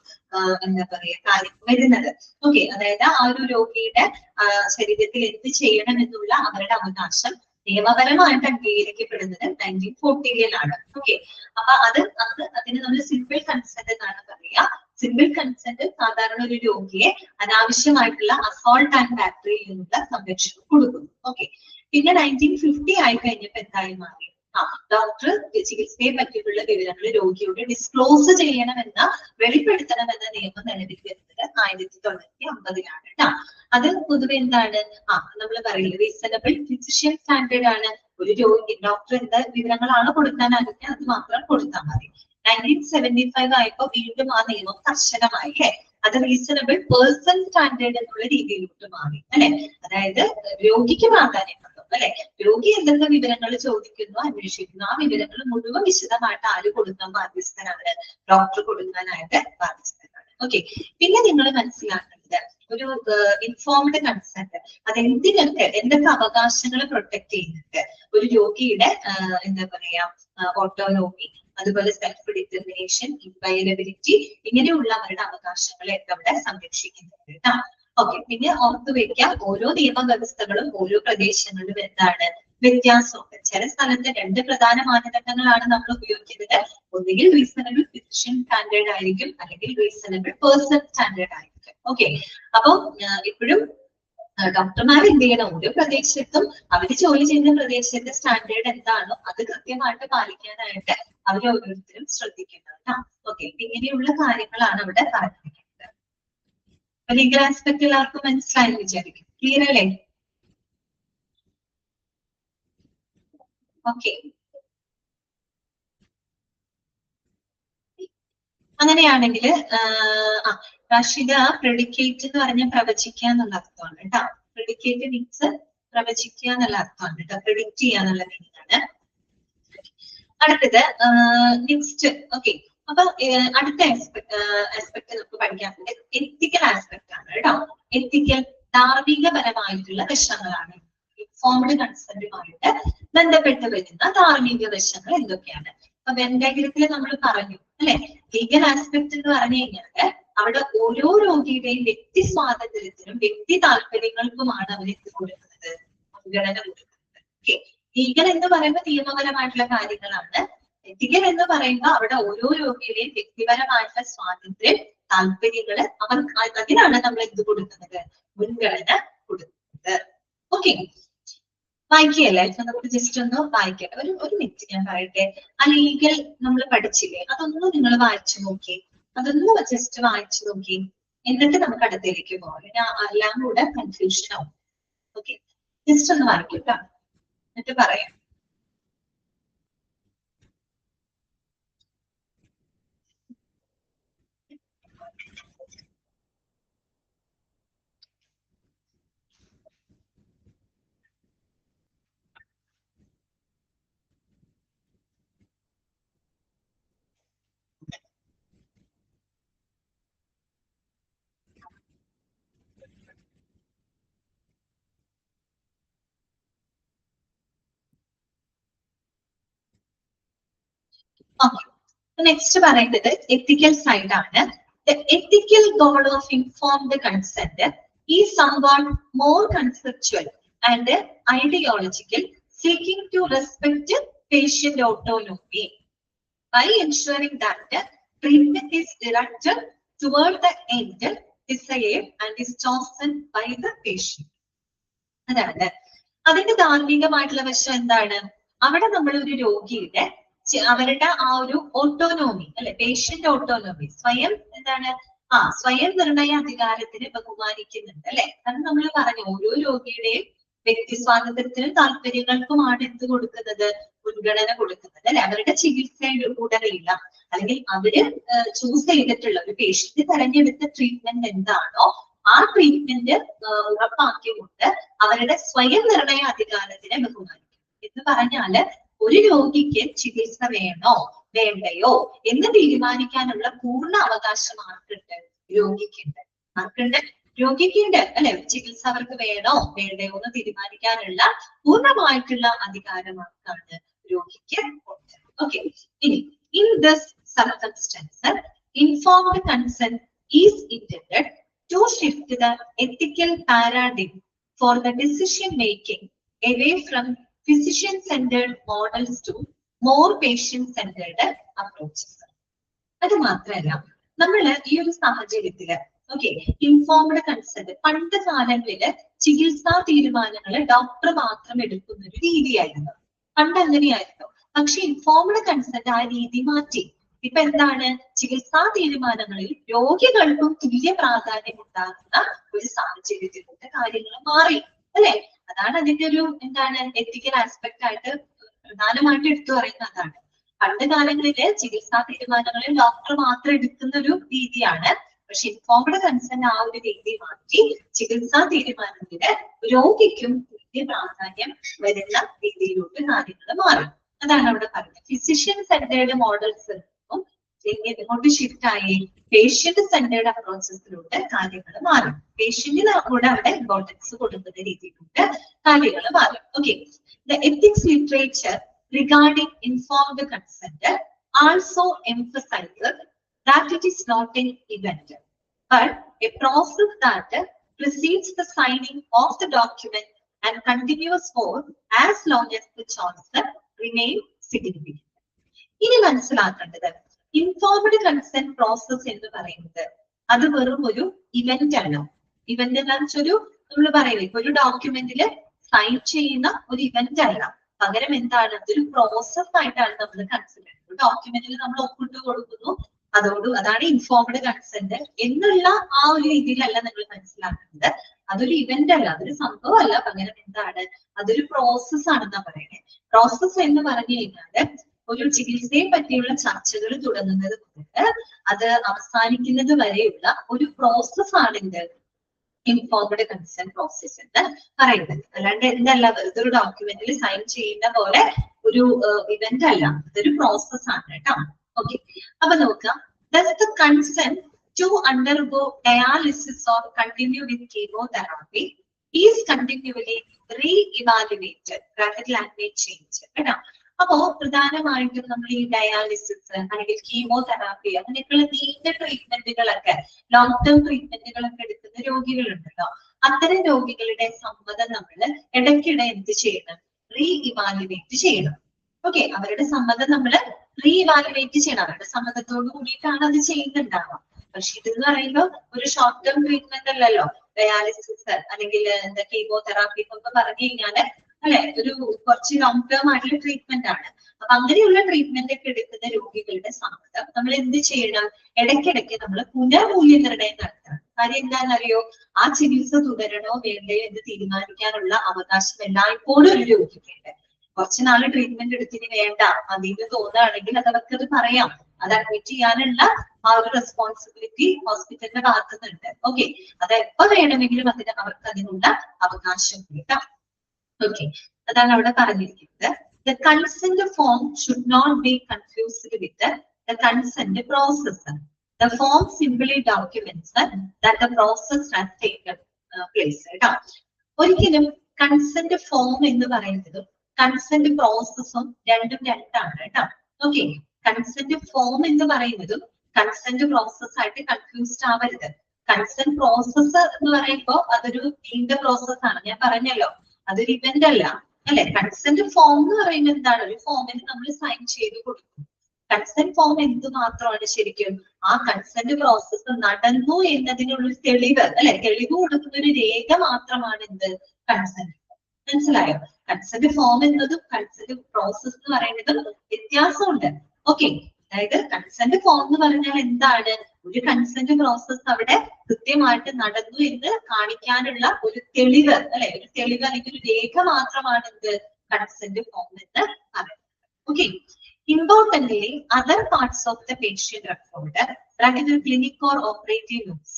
എന്താ പറയാ കാര്യം വരുന്നത്. ഓക്കെ, അതായത് ആ ഒരു രോഗിയുടെ ശരീരത്തിൽ എന്ത് ചെയ്യണം എന്നുള്ള അവരുടെ അവകാശം നിയമപരമായിട്ട് അംഗീകരിക്കപ്പെടുന്നത് 1914 ഓക്കെ, അപ്പൊ അതിന് നമ്മൾ സിമ്പിൾ കൺസെന്റ് എന്നാണ് പറയുക. സിമ്പിൾ കൺസെന്റ് സാധാരണ ഒരു രോഗിയെ അനാവശ്യമായിട്ടുള്ള അസോൾട്ട് ആൻഡ് ബാറ്ററിയിൽ നിന്നുള്ള സംരക്ഷണം കൊടുക്കുന്നു. ഓക്കെ, പിന്നെ 1950 ആയി കഴിഞ്ഞപ്പോ എന്തായി മാറി, ഡോക്ടർ ചികിത്സയെ പറ്റിയിട്ടുള്ള വിവരങ്ങൾ രോഗിയോട് ഡിസ്ക്ലോസ് ചെയ്യണമെന്ന വെളിപ്പെടുത്തണമെന്ന നിയമം നിലവിൽ വരുന്നത് 1950 കേട്ടോ. അത് പൊതുവെ എന്താണ്, നമ്മൾ പറയില്ല റീസണബിൾ ഫിസിഷ്യൻ സ്റ്റാൻഡേർഡ് ആണ്. ഒരു രോഗി ഡോക്ടർ എന്താ വിവരങ്ങളാണ് കൊടുക്കാൻ ആഗ്രഹിക്കുക അത് മാത്രം കൊടുത്താൽ മതി. 1975 ആയപ്പോ വീണ്ടും ആ നിയമം കർശനമായി അല്ലെ, അത് റീസണബിൾ പേഴ്സൺ സ്റ്റാൻഡേർഡ് എന്നുള്ള രീതിയിലോട്ട് മാറി അല്ലെ. അതായത് രോഗിക്ക് പ്രാധാന്യം അല്ലെ, രോഗി എന്തൊക്കെ വിവരങ്ങൾ ചോദിക്കുന്നു അന്വേഷിക്കുന്നു ആ വിവരങ്ങൾ മുഴുവൻ വിശദമായിട്ട് ആര് കൊടുക്കാൻ ബാധ്യസ്ഥനാണ്, ഡോക്ടർ കൊടുക്കാനായിട്ട് ബാധ്യസ്ഥനാണ്. ഓക്കെ, പിന്നെ നിങ്ങൾ മനസ്സിലാക്കേണ്ടത് ഒരു ഇൻഫോംഡ് കൺസെന്റ് അത് എന്തൊക്കെ അവകാശങ്ങൾ പ്രൊട്ടക്ട് ചെയ്യുന്നുണ്ട്. ഒരു രോഗിയുടെ എന്താ പറയാ ഓട്ടോണോമി, അതുപോലെ സെൽഫ് ഡിറ്റർമിനേഷൻ, ഇൻവയലബിലിറ്റി, ഇങ്ങനെയുള്ള അവരുടെ അവകാശങ്ങളെ അവിടെ സംരക്ഷിക്കുന്നുണ്ട് കേട്ടോ. ഓക്കെ, പിന്നെ ഓർത്തു വെക്കാം ഓരോ നിയമവ്യവസ്ഥകളും ഓരോ പ്രദേശങ്ങളിലും എന്താണ് വ്യത്യാസമുണ്ട്. ചില സ്ഥലത്ത് രണ്ട് പ്രധാന മാനദണ്ഡങ്ങളാണ് നമ്മൾ ഉപയോഗിക്കുന്നത്. ഒന്നുകിൽ റീസണബിൾ ഫിസിഷ്യൻ സ്റ്റാൻഡേർഡ് ആയിരിക്കും, അല്ലെങ്കിൽ റീസണബിൾ പേഴ്സൺ സ്റ്റാൻഡേർഡ് ആയിരിക്കും. ഓക്കെ, അപ്പൊ ഇപ്പോഴും ഡോക്ടർമാർ എന്ത് ചെയ്യണം, ഓരോ പ്രദേശത്തും അവർ ജോലി ചെയ്യുന്ന പ്രദേശത്തെ സ്റ്റാൻഡേർഡ് എന്താണോ അത് കൃത്യമായിട്ട് പാലിക്കാനായിട്ട് അവർ ഓരോരുത്തരും ശ്രദ്ധിക്കണം. ഓക്കെ, ഇങ്ങനെയുള്ള കാര്യങ്ങളാണ് അവിടെ പറഞ്ഞിരിക്കുന്നത്. ലീഗൽ ആസ്പെക്ട് എല്ലാവർക്കും മനസ്സിലായി വിചാരിക്കും. ക്ലിയർ അല്ലേ? ഓക്കെ, അങ്ങനെയാണെങ്കിൽ റാഷിദ പ്രെഡിക്കേറ്റ് എന്ന് പറഞ്ഞ പ്രവചിക്കുക എന്നുള്ള അർത്ഥമാണ് കേട്ടോ. പ്രെഡിക്കേറ്റ് മീൻസ് പ്രവചിക്കുക എന്നുള്ള അർത്ഥമാണ് കേട്ടോ, പ്രെഡിക്റ്റ് ചെയ്യുക എന്നുള്ള മീനിങ് ആണ്. അടുത്തത് നെക്സ്റ്റ്. ഓക്കെ, അപ്പൊ അടുത്ത ആസ്പെക്ട് നമുക്ക് പഠിക്കാനുണ്ട് എത്തിക്കൽ ആസ്പെക്ട് ആണ് കേട്ടോ. എത്തിക്കൽ ധാർമ്മികപരമായിട്ടുള്ള വശങ്ങളാണ്. ഇൻഫോംഡ് കൺസെന്റുമായിട്ട് ബന്ധപ്പെട്ട് വരുന്ന ധാർമ്മിക വശങ്ങൾ എന്തൊക്കെയാണ്. അപ്പൊ വെൻ ഡയഗ്രത്തിൽ നമ്മൾ പറഞ്ഞു അല്ലെ, ലീഗൽ ആസ്പെക്ട് എന്ന് പറഞ്ഞു കഴിഞ്ഞാല് അവിടെ ഓരോ രോഗിയുടെയും വ്യക്തി സ്വാതന്ത്ര്യത്തിനും വ്യക്തി താല്പര്യങ്ങൾക്കുമാണ് അവർ എന്ത് കൊടുക്കുന്നത്, മുൻഗണന കൊടുക്കുന്നത്. ഓക്കെ, ലീഗൽ എന്ന് പറയുമ്പോൾ നിയമപരമായിട്ടുള്ള കാര്യങ്ങളാണ്. എത്തിക്കൽ എന്ന് പറയുമ്പോൾ അവിടെ ഓരോ രോഗിയുടെയും വ്യക്തിപരമായിട്ടുള്ള സ്വാതന്ത്ര്യം, താല്പര്യങ്ങള് അതിനാണ് നമ്മൾ എന്ത് കൊടുക്കുന്നത്, മുൻഗണന കൊടുക്കുന്നത്. ഓക്കെ, വായിക്കുകയല്ലേ, നമുക്ക് ജസ്റ്റ് ഒന്ന് വായിക്കട്ടെ. ഒരു മിനിറ്റ് ഞാൻ പറയട്ടെ. ആ ലീഗൽ നമ്മൾ പഠിച്ചില്ലേ, അതൊന്നും നിങ്ങൾ വായിച്ചു നോക്കി, അതൊന്നും ജസ്റ്റ് വായിച്ചു നോക്കി, എന്നിട്ട് നമുക്ക് അടുത്തേക്ക് പോകാം. എല്ലാം കൂടെ കൺഫ്യൂഷൻ ആവും. ഓക്കെ, ജസ്റ്റ് ഒന്ന് വായിക്കട്ടോ, എന്നിട്ട് പറയാം. ഓക്കെ, നെക്സ്റ്റ് പറയുന്നത് എത്തിക്കൽ സൈഡ് ആണ്. The ethical goal of informed consent is somewhat more conceptual and ideological, seeking to respect patient autonomy by ensuring that treatment is directed toward the end desired and is chosen by the patient. അതാണ് അതിന്റെ ധാർമ്മികമായിട്ടുള്ള വശം. എന്താണ്? അവിടെ നമ്മൾ ഒരു രോഗിയുടെ അവരുടെ ആ ഒരു ഓട്ടോണോമി അല്ലെ, പേഷ്യന്റ് ഓട്ടോണോമി, സ്വയം എന്താണ് സ്വയം നിർണയ അധികാരത്തിന് ബഹുമാനിക്കുന്നുണ്ട് അല്ലെ. കാരണം നമ്മൾ പറഞ്ഞു ഓരോ രോഗിയുടെയും വ്യക്തി സ്വാതന്ത്ര്യത്തിനും താല്പര്യങ്ങൾക്കുമാണ് എന്ത് കൊടുക്കുന്നത്, മുൻഗണന കൊടുക്കുന്നത് അല്ലെ. അവരുടെ ചികിത്സയുടെ കൂടറിയില്ല അല്ലെങ്കിൽ അവര് ചൂസ് ചെയ്തിട്ടുള്ള ഒരു പേഷ്യന്റ് തെരഞ്ഞെടുത്ത ട്രീറ്റ്മെന്റ് എന്താണോ ആ ട്രീറ്റ്മെന്റ് ഉറപ്പാക്കിക്കൊണ്ട് അവരുടെ സ്വയം നിർണയ അധികാരത്തിനെ ബഹുമാനിക്കും. എന്ന് പറഞ്ഞാല് ഒരു രോഗിക്ക് ചികിത്സ വേണോ വേണ്ടയോ എന്ന് തീരുമാനിക്കാനുള്ള പൂർണ്ണ അവകാശം ആർക്കുണ്ട്? രോഗിക്കുണ്ട്. ആർക്കുണ്ട്? രോഗിക്കുണ്ട് അല്ലെ. ചികിത്സ അവർക്ക് വേണോ വേണ്ടയോ എന്ന് തീരുമാനിക്കാനുള്ള പൂർണ്ണമായിട്ടുള്ള അധികാരം ആർക്കാണ്? രോഗിക്ക് ഉണ്ട്. ഓക്കെ, ഇനി in this circumstance informed consent is intended to shift the ethical paradigm for the decision making away from physician-centered models to more patient-centered approaches. അത് മാത്രമല്ല, നമ്മൾ ഈ ഒരു സാഹചര്യത്തില് ഇൻഫോർംഡ് കൺസെന്റ് പണ്ട് കാലങ്ങളില് ചികിത്സാ തീരുമാനങ്ങൾ ഡോക്ടർ മാത്രം എടുക്കുന്ന ഒരു രീതിയായിരുന്നു. പണ്ട് അങ്ങനെയായിരുന്നു. പക്ഷെ ഇൻഫോർംഡ് കൺസെന്റ് ആ രീതി മാറ്റി. ഇപ്പൊ എന്താണ്? ചികിത്സാ തീരുമാനങ്ങളിൽ രോഗികൾക്കും തുല്യ പ്രാധാന്യം ഉണ്ടാകുന്ന ഒരു സാഹചര്യത്തിലൂടെ കാര്യങ്ങൾ മാറി അല്ലെ. അതാണ് അതിന്റെ ഒരു എന്താണ് എത്തിക്കൽ ആസ്പെക്ട് ആയിട്ട് പ്രധാനമായിട്ട് എടുത്തു പറയുന്നത്. അതാണ് പണ്ട് കാലങ്ങളില് ചികിത്സാ തീരുമാനങ്ങളിൽ ഡോക്ടർ മാത്രം എടുക്കുന്ന ഒരു രീതിയാണ്. പക്ഷെ ഇൻഫോർംഡ് കൺസെന്റ് ആ ഒരു രീതി മാറ്റി ചികിത്സാ തീരുമാനത്തിന് രോഗിക്കും തുല്യ പ്രാധാന്യം വരുന്ന രീതിയിലോട്ട് കാര്യങ്ങൾ മാറി. അതാണ് അവിടെ പറയുന്നത്. ഫിസിഷ്യൻ സെന്റേർഡ് മോഡൽസ് ഇങ്ങോട്ട് ഷിഫ്റ്റ് ആയി പേഷ്യന്റ് സെന്റേർഡ് അപ്രോച്ചസിലൂടെ കാര്യങ്ങൾ മാറും. പേഷ്യന്റിന് കൂടെ അവിടെ ഇമ്പോർട്ടൻസ് കൊടുക്കുന്ന രീതിയിലൂടെ കാര്യങ്ങൾ മാറും. Okay, the ethics literature regarding informed consent also emphasizes that it is not an event but a process that precedes the signing of the document and continues for as long as the choice remains significant. ഇനി മനസ്സിലാക്കേണ്ടത് ഇൻഫോർംഡ് consent process എന്ന് പറയുന്നത് അത് വെറും ഒരു event അല്ല. Event എന്താണെന്ന് വെച്ചൊരു നമ്മൾ പറയില്ലേ, ഇപ്പൊ ഒരു ഡോക്യുമെന്റിൽ സൈൻ ചെയ്യുന്ന ഒരു ഇവന്റ് അല്ല. പകരം എന്താണ്? അതൊരു പ്രോസസ് ആയിട്ടാണ് നമ്മൾ കൺസിഡർ ചെയ്യുന്നത്. ഡോക്യുമെന്റിൽ നമ്മൾ ഒപ്പിട്ട് കൊടുക്കുന്നു, അതാണ് ഇൻഫോർംഡ് കൺസെന്റ് എന്നുള്ള ആ ഒരു രീതിയിലല്ല നിങ്ങൾ മനസ്സിലാക്കുന്നത്. അതൊരു ഇവന്റ് അല്ല, അതൊരു സംഭവം അല്ല. പകരം എന്താണ്? അതൊരു പ്രോസസ് ആണെന്നാ പറയുന്നത്. പ്രോസസ് എന്ന് പറഞ്ഞു കഴിഞ്ഞാല് ഒരു ചികിത്സയെ പറ്റിയുള്ള ചർച്ചകൾ തുടങ്ങുന്നത് മുതൽ അത് അവസാനിക്കുന്നത് വരെയുള്ള ഒരു പ്രോസസ് ആണ് ഇത് ഇൻഫോർംഡ് കൺസെന്റ് പ്രോസസ് എന്ന് പറയുന്നത്. അല്ലാണ്ട് എന്തല്ല, വെറുതെ ഒരു ഡോക്യുമെന്റിൽ സൈൻ ചെയ്യുന്ന പോലെ ഒരു ഇവന്റ് അല്ല, അതൊരു പ്രോസസ് ആണ് കേട്ടോ. ഓക്കെ, അപ്പൊ നോക്കാം. Does the consent to undergo dialysis or continue with chemotherapy is continually re-evaluated? Bracket language change കേട്ടോ. അപ്പോ പ്രധാനമായിട്ടും നമ്മൾ ഈ ഡയാലിസിസ് അല്ലെങ്കിൽ കീമോതെറാപ്പി അങ്ങനെയൊക്കെയുള്ള നീണ്ട ട്രീറ്റ്മെന്റുകളൊക്കെ, ലോങ് ടേം ട്രീറ്റ്മെന്റുകളൊക്കെ എടുക്കുന്ന രോഗികളുണ്ടല്ലോ. അത്തരം രോഗികളുടെ സമ്മതം നമ്മൾ ഇടയ്ക്കിടെ എന്ത് ചെയ്യണം? റീ ഇവാലുവേറ്റ് ചെയ്യണം. ഓക്കെ, അവരുടെ സമ്മതം നമ്മൾ റീ ഇവാലുവേറ്റ് ചെയ്യണം. അവരുടെ സമ്മതത്തോട് കൂടിയിട്ടാണ് അത് ചെയ്യുന്നുണ്ടാവുക. പക്ഷെ ഇതെന്ന് പറയുമ്പോൾ ഒരു ഷോർട്ട് ടേം ട്രീറ്റ്മെന്റ് അല്ലല്ലോ. ഡയാലിസിസ് അല്ലെങ്കിൽ എന്താ കീമോതെറാപ്പി എന്നൊക്കെ പറഞ്ഞു കഴിഞ്ഞാല് അല്ലെ, ഒരു കുറച്ച് ലോങ് ടേം ആയിട്ടുള്ള ട്രീറ്റ്മെന്റ് ആണ്. അപ്പൊ അങ്ങനെയുള്ള ട്രീറ്റ്മെന്റ് ഒക്കെ എടുക്കുന്ന രോഗികളുടെ സമ്മതം നമ്മൾ എന്ത് ചെയ്യണം? ഇടയ്ക്കിടയ്ക്ക് നമ്മൾ പുനർമൂല്യനിർണ്ണയം നടത്തണം. കാര്യം എന്താണെന്നറിയോ? ആ ചികിത്സ തുടരണോ വേണ്ടയോ എന്ന് തീരുമാനിക്കാനുള്ള അവകാശം എല്ലായ്പ്പോഴും ഒരു രോഗിക്കുണ്ട്. കുറച്ച് നാള് ട്രീറ്റ്മെന്റ് എടുത്തിന് വേണ്ട അതിന് തോന്നുകയാണെങ്കിൽ അത് അവർക്കത് പറയാം. അത് അഡ്മിറ്റ് ചെയ്യാനുള്ള ആ ഒരു റെസ്പോൺസിബിലിറ്റി ഹോസ്പിറ്റലിന്റെ ഭാഗത്തുനിന്നുണ്ട്. ഓക്കെ, അത് എപ്പോ വേണമെങ്കിലും അവർക്ക് അതിനുള്ള അവകാശം കിട്ടാം. ഓക്കെ, അതാണ് അവിടെ പറഞ്ഞിരിക്കുന്നത്. The consent form should not be confused with the consent process. The form simply documents that the process has taken place. കേട്ടോ, ഒരിക്കലും കൺസെന്റ് ഫോം എന്ന് പറയുന്നതും കൺസെന്റ് പ്രോസസ്സും രണ്ടും രണ്ടാണ് കേട്ടോ. ഓക്കെ, കൺസെന്റ് ഫോം എന്ന് പറയുന്നതും കൺസെന്റ് പ്രോസസ് ആയിട്ട് കൺഫ്യൂസ്ഡ് ആവരുത്. കൺസെന്റ് പ്രോസസ് എന്ന് പറയുമ്പോൾ അതൊരു നീണ്ട പ്രോസസ് ആണ്. ഞാൻ പറഞ്ഞല്ലോ, അതൊരു ഇവന്റ് അല്ല, അല്ലെ? കൺസെന്റ് ഫോം എന്ന് പറയുന്നത് എന്താണ്? ഒരു ഫോമിൽ നമ്മൾ സൈൻ ചെയ്ത് കൊടുക്കും. കൺസെന്റ് ഫോം എന്ത് മാത്രമാണ് ശരിക്കും? ആ കൺസെന്റ് പ്രോസസ് നടന്നു എന്നതിനുള്ളൊരു തെളിവ്, അല്ലെ? തെളിവ് കൊടുക്കുന്ന ഒരു രേഖ മാത്രമാണ് എന്ത്? കൺസെന്റ്. മനസ്സിലായോ? കൺസെന്റ് ഫോം എന്നതും കൺസെന്റ് പ്രോസസ് എന്ന് പറയുന്നതും വ്യത്യാസമുണ്ട്. ഓക്കെ, അതായത് കൺസെന്റ് ഫോം എന്ന് പറഞ്ഞാൽ എന്താണ്? ഒരു കൺസെന്റ് പ്രോസസ് അവിടെ കൃത്യമായിട്ട് നടന്നു എന്ന് കാണിക്കാനുള്ള ഒരു തെളിവ്, അല്ലെ? ഒരു തെളിവ് അല്ലെങ്കിൽ ഒരു രേഖ മാത്രമാണ് എന്ത്? കൺസെന്റ് ഫോം എന്ന് പറയുന്നത്. Okay, importantly, other parts of the patient record, regular clinic or operative notes,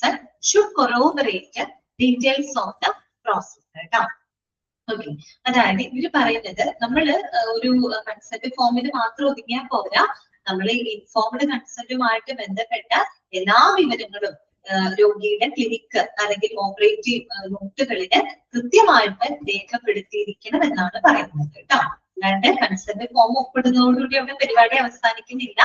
should corroborate details of the process. Okay, അതായത് ഇവര് പറയുന്നത് നമ്മള് ഒരു കൺസെന്റ് ഫോമിൽ മാത്രം ഒതുങ്ങിയാൽ പോരാ, നമ്മൾ ഇൻഫോംഡ് കൺസെന്റുമായിട്ട് ബന്ധപ്പെട്ട എല്ലാ വിവരങ്ങളും രോഗിയുടെ ക്ലിനിക്ക് അല്ലെങ്കിൽ ഓപ്പറേറ്റീവ് നോട്ടുകളില് കൃത്യമായിട്ട് രേഖപ്പെടുത്തിയിരിക്കണം എന്നാണ് പറയുന്നത് കേട്ടോ. അല്ലാണ്ട് കൺസെന്റ് ഫോം ഒപ്പിടുന്നതോടുകൂടി അവിടെ പരിപാടി അവസാനിക്കുന്നില്ല.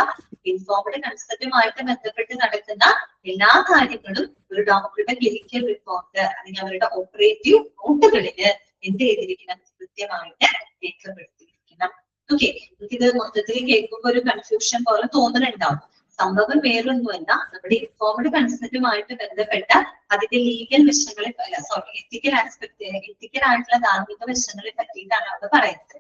ഇൻഫോംഡ് കൺസെന്റുമായിട്ട് ബന്ധപ്പെട്ട് നടക്കുന്ന എല്ലാ കാര്യങ്ങളും ഒരു ഡോക്ടറുടെ ക്ലിനിക്കൽ റിപ്പോർട്ട് അല്ലെങ്കിൽ അവരുടെ ഓപ്പറേറ്റീവ് നോട്ടുകളില് എന്ത് ചെയ്തിരിക്കണം? കൃത്യമായിട്ട് രേഖപ്പെടുത്തിയിരിക്കണം. ഓക്കെ, നമുക്കിത് മൊത്തത്തിൽ കേൾക്കുമ്പോൾ ഒരു കൺഫ്യൂഷൻ പോലെ തോന്നുന്നുണ്ടാവും. സംഭവം വേറൊന്നുമല്ല, നമ്മുടെ ഇൻഫോംഡ് കൺസെന്റുമായിട്ട് ബന്ധപ്പെട്ട അതിന്റെ ലീഗൽ വശങ്ങളെ, എത്തിക്കൽ ആയിട്ടുള്ള ധാർമ്മിക വശങ്ങളെ പറ്റിയിട്ടാണ് അവിടെ പറയുന്നത്.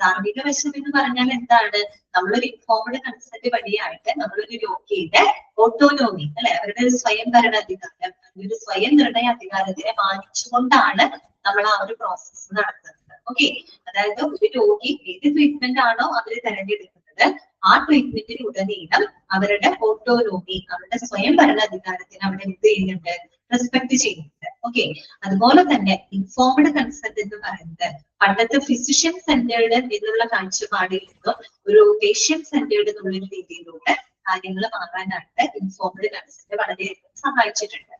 ധാർമ്മിക വശം എന്ന് പറഞ്ഞാൽ എന്താണ്? നമ്മളൊരു ഇൻഫോംഡ് കൺസെന്റ് വഴിയായിട്ട് നമ്മളൊരു രോഗിയുടെ ഓട്ടോനോമി, അല്ലെ, അവരുടെ ഒരു സ്വയം ഭരണാധികാരം, ഒരു സ്വയം നിർണയ അധികാരത്തിനെ മാനിച്ചുകൊണ്ടാണ് നമ്മൾ ആ ഒരു പ്രോസസ്സ് നടത്തുന്നത്. ഓക്കെ, അതായത് ഒരു രോഗി ഏത് ട്രീറ്റ്മെന്റ് ആണോ അവർ തെരഞ്ഞെടുക്കുന്നത്, ആ ട്രീറ്റ്മെന്റിന് ഉടനീളം അവരുടെ ഓട്ടോനോമി, അവരുടെ സ്വയം ഭരണാധികാരത്തിന് അവിടെ എന്ത് ചെയ്യുന്നുണ്ട്? റെസ്പെക്ട് ചെയ്യുന്നുണ്ട്. ഓക്കെ, അതുപോലെ തന്നെ ഇൻഫോംഡ് കൺസെന്റ് എന്ന് പറയുന്നത് പണ്ടത്തെ ഫിസിഷ്യൻ സെന്റേർഡ് എന്നുള്ള കാഴ്ചപ്പാടിൽ നിന്നും ഒരു പേഷ്യന്റ് സെന്റേർഡ് എന്നുള്ള രീതിയിലൂടെ കാര്യങ്ങൾ മാറാനായിട്ട് ഇൻഫോംഡ് കൺസെന്റ് വളരെയധികം സഹായിച്ചിട്ടുണ്ട്.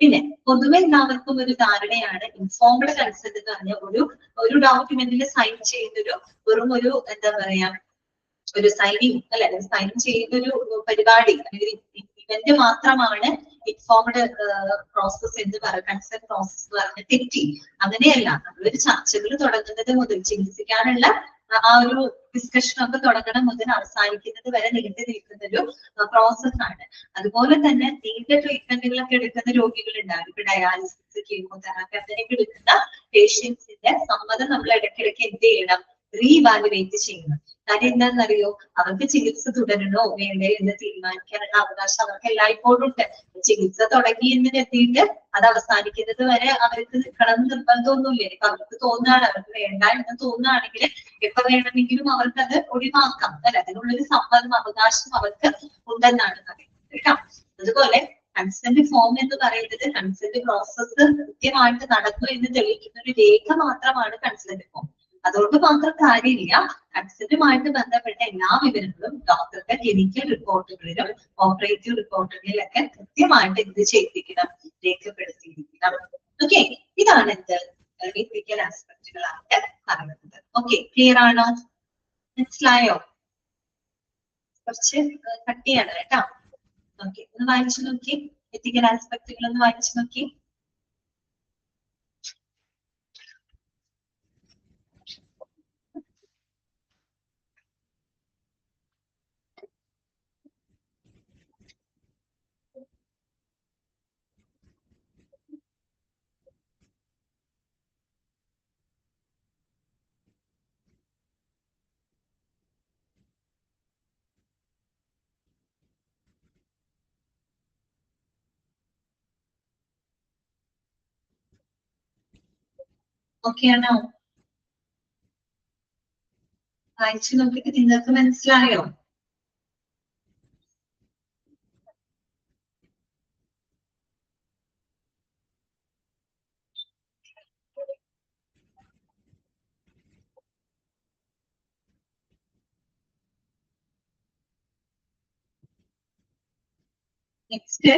പിന്നെ പൊതുവെ എല്ലാവർക്കും ഒരു ധാരണയാണ് ഇൻഫോംഡ് കൺസെന്റ് എന്ന് പറഞ്ഞാൽ ഒരു ഡോക്യുമെന്റിൽ സൈൻ ചെയ്യുന്നൊരു വെറും ഒരു എന്താ പറയാ ഒരു സൈനിങ്, അല്ലെ, സൈൻ ചെയ്യുന്നൊരു പരിപാടി അല്ലെങ്കിൽ ഇവന്റ് മാത്രമാണ് ഇൻഫോംഡ് പ്രോസസ് എന്ന് പറയുന്നത്. കൺസെന്റ് പ്രോസസ് എന്ന് പറഞ്ഞ തെറ്റി. അങ്ങനെയല്ല, നമ്മളൊരു ചർച്ചകൾ തുടങ്ങുന്നത് മുതൽ ചികിത്സിക്കാനുള്ള ആ ഒരു ഡിസ്കഷൻ ഒക്കെ തുടങ്ങണം മുതൽ അവസാനിക്കുന്നത് വരെ നീണ്ടു നിൽക്കുന്ന ഒരു പ്രോസസ് ആണ്. അതുപോലെ തന്നെ നീണ്ട ട്രീറ്റ്മെന്റുകളൊക്കെ എടുക്കുന്ന രോഗികളുണ്ടാകും. ഇപ്പൊ ഡയാലിസിസ്, കീമോതെറാപ്പി അങ്ങനെയൊക്കെ എടുക്കുന്ന പേഷ്യൻസിന്റെ സമ്മതം നമ്മൾ ഇടയ്ക്കിടയ്ക്ക് എന്ത് ചെയ്യണം? റീവാലുവേറ്റ് ചെയ്യണം. കാര്യം എന്താണെന്നറിയോ? അവർക്ക് ചികിത്സ തുടരണോ വേണ്ടേ എന്ന് തീരുമാനിക്കാനുള്ള അവകാശം അവർക്ക് എല്ലായ്പ്പോഴും ഉണ്ട്. ചികിത്സ തുടങ്ങി എന്ന് കരുതിയിട്ട് അത് അവസാനിക്കുന്നത് വരെ അവർക്ക് നിൽക്കണം നിർബന്ധമൊന്നുമില്ല. ഇപ്പൊ അവർക്ക് തോന്നുകയാണ്, അവർക്ക് വേണ്ട എന്ന് തോന്നുകയാണെങ്കിൽ എപ്പോ വേണമെങ്കിലും അവർക്ക് അത് ഒഴിവാക്കാം, അല്ലെ? അതിനുള്ളൊരു സമ്മതം, അവകാശം അവർക്ക് ഉണ്ടെന്നാണ് പറയുന്നത് കേട്ടോ. അതുപോലെ കൺസെന്റ് ഫോം എന്ന് പറയുന്നത് കൺസെന്റ് പ്രോസസ്സ് കൃത്യമായിട്ട് നടന്നു എന്ന് തെളിയിക്കുന്ന ഒരു രേഖ മാത്രമാണ് കൺസെന്റ് ഫോം. അതുകൊണ്ട് മാത്രം കാര്യമില്ല. കൺസെന്റുമായിട്ട് ബന്ധപ്പെട്ട എല്ലാ വിവരങ്ങളും ഡോക്ടറുടെ ക്ലിനിക്കൽ റിപ്പോർട്ടുകളിലും ഓപ്പറേറ്റീവ് റിപ്പോർട്ടുകളിലൊക്കെ കൃത്യമായിട്ട് എന്ത് ചെയ്തിരിക്കണം? രേഖപ്പെടുത്തിയിരിക്കണം. ഓക്കെ, ഇതാണ് എന്ത് എത്തിക്കൽ ആസ്പെക്ടുകളായിട്ട് പറയുന്നത്. ഓക്കെ, ക്ലിയർ ആണോ? മനസ്സിലായോ? കുറച്ച് കട്ടിയാണ് കേട്ടോ. ഓക്കെ, ഒന്ന് വായിച്ചു നോക്കി. എത്തിക്കൽ ആസ്പെക്ടുകൾ ഒന്ന് വായിച്ചു നോക്കി. ഓക്കെ ആണോ? വായിച്ചു നോക്കിയിട്ട് നിങ്ങൾക്ക് മനസ്സിലായോ? നെക്സ്റ്റ്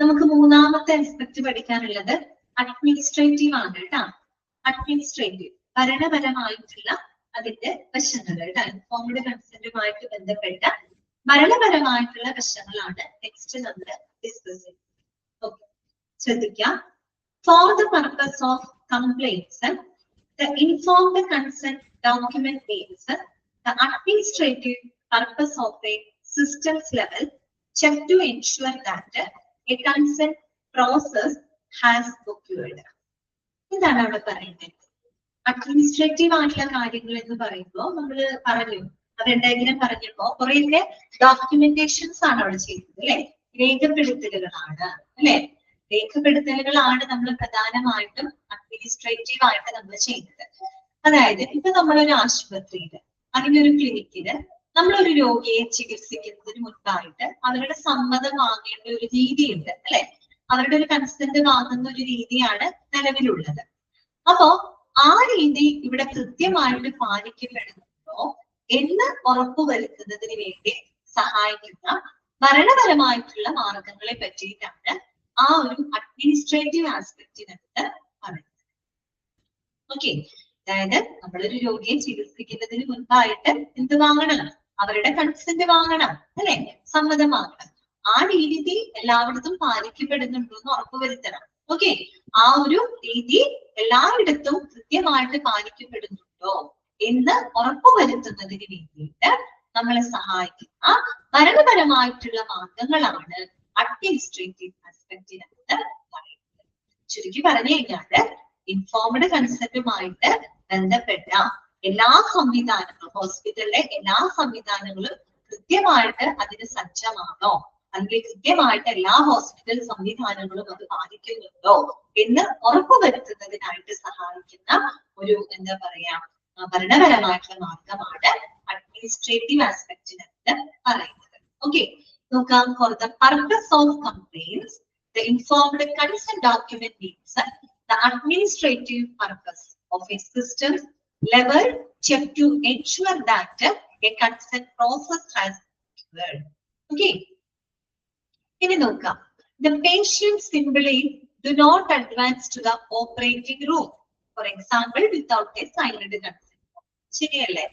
നമുക്ക് മൂന്നാമത്തെ ആസ്പെക്ട് പഠിക്കാനുള്ളത് അഡ്മിനിസ്ട്രേറ്റീവ് ആണ് കേട്ടോ. അഡ്മിനിസ്ട്രേറ്റീവ് ഭരണപരമായിട്ടുള്ള അതിന്റെ വശങ്ങൾ കേട്ടോ. ഇൻഫോംഡ് കൺസെന്റുമായിട്ട് ബന്ധപ്പെട്ട ഭരണപരമായിട്ടുള്ള വശങ്ങളാണ് നെക്സ്റ്റ് നമ്മൾ ഡിസ്കസ് ചെയ്യുന്നത്. ഓക്കെ, ശ്രദ്ധിക്കാം. For the purpose of complaints the informed consent document means the administrative purpose of a systems level check to ensure that a consent process has occurred. എന്താണ് അവിടെ പറയുന്നത്? അഡ്മിനിസ്ട്രേറ്റീവ് ആയിട്ടുള്ള കാര്യങ്ങൾ എന്ന് പറയുമ്പോൾ നമ്മൾ പറഞ്ഞു, അതെന്തെങ്കിലും പറഞ്ഞപ്പോ കുറെയൊക്കെ ഡോക്യുമെന്റേഷൻസ് ആണ് അവിടെ ചെയ്യുന്നത് അല്ലെ, രേഖപ്പെടുത്തലുകളാണ് അല്ലെ, രേഖപ്പെടുത്തലുകളാണ് നമ്മൾ പ്രധാനമായിട്ടും അഡ്മിനിസ്ട്രേറ്റീവ് ആയിട്ട് നമ്മൾ ചെയ്യുന്നത്. അതായത് ഇപ്പൊ നമ്മളൊരു ആശുപത്രിയില് അല്ലെങ്കിൽ ഒരു ക്ലിനിക്കില് നമ്മളൊരു രോഗിയെ ചികിത്സിക്കുന്നതിന് മുൻപായിട്ട് അവരുടെ സമ്മതം വാങ്ങേണ്ട ഒരു രീതിയുണ്ട് അല്ലെ, അവരുടെ ഒരു കൺസെന്റ് വാങ്ങുന്ന ഒരു രീതിയാണ് നിലവിലുള്ളത്. അപ്പോ ആ രീതി ഇവിടെ കൃത്യമായിട്ട് പാലിക്കപ്പെടുന്നുണ്ടോ എന്ന് ഉറപ്പുവരുത്തുന്നതിന് വേണ്ടി സഹായിക്കുന്ന ഭരണപരമായിട്ടുള്ള മാർഗങ്ങളെ പറ്റിയിട്ടാണ് ആ ഒരു അഡ്മിനിസ്ട്രേറ്റീവ് ആസ്പെക്റ്റിനകത്ത് പറയുന്നത്. ഓക്കെ, അതായത് നമ്മളൊരു രോഗിയെ ചികിത്സിക്കുന്നതിന് മുൻപായിട്ട് എന്ത് വാങ്ങണം? അവരുടെ കൺസെന്റ് വാങ്ങണം അല്ലെ, സമ്മതം വാങ്ങണം. ആ രീതി എല്ലായിടത്തും പാലിക്കപ്പെടുന്നുണ്ടോ എന്ന് ഉറപ്പുവരുത്തണം. ഓക്കെ, ആ ഒരു രീതി എല്ലായിടത്തും കൃത്യമായിട്ട് പാലിക്കപ്പെടുന്നുണ്ടോ എന്ന് ഉറപ്പുവരുത്തുന്നതിന് വേണ്ടിയിട്ട് നമ്മളെ സഹായിക്കുന്ന ഭരണപരമായിട്ടുള്ള മാർഗങ്ങളാണ് അഡ്മിനിസ്ട്രേറ്റീവ് ആസ്പെക്റ്റിനകത്ത് പറയുന്നത്. ചുരുക്കി പറഞ്ഞു കഴിഞ്ഞാല് ഇൻഫോംഡ് കൺസെന്റുമായിട്ട് ബന്ധപ്പെട്ട എല്ലാ സംവിധാനങ്ങളും, ഹോസ്പിറ്റലിലെ എല്ലാ സംവിധാനങ്ങളും കൃത്യമായിട്ട് അതിന് സജ്ജമാണോ, അല്ലെങ്കിൽ കൃത്യമായിട്ട് എല്ലാ ഹോസ്പിറ്റൽ സംവിധാനങ്ങളും അത് പാലിക്കുന്നുണ്ടോ എന്ന് ഉറപ്പുവരുത്തുന്നതിനായിട്ട് സഹായിക്കുന്ന ഒരു എന്താ പറയാ ഭരണപരമായിട്ടുള്ള മാർഗമാണ് അഡ്മിനിസ്ട്രേറ്റീവ് ആസ്പെക്റ്റിനകത്ത് പറയുന്നത്. ഓക്കെ, നോക്കാം. For the purpose of complaints the informed consent document means the administrative purpose of a system level check to ensure that a consent process has occurred. Okay, ഇനി നോക്കാം. The patient simply do not advance to the operating room, for example, without a signed consent. ശരിയല്ലേ?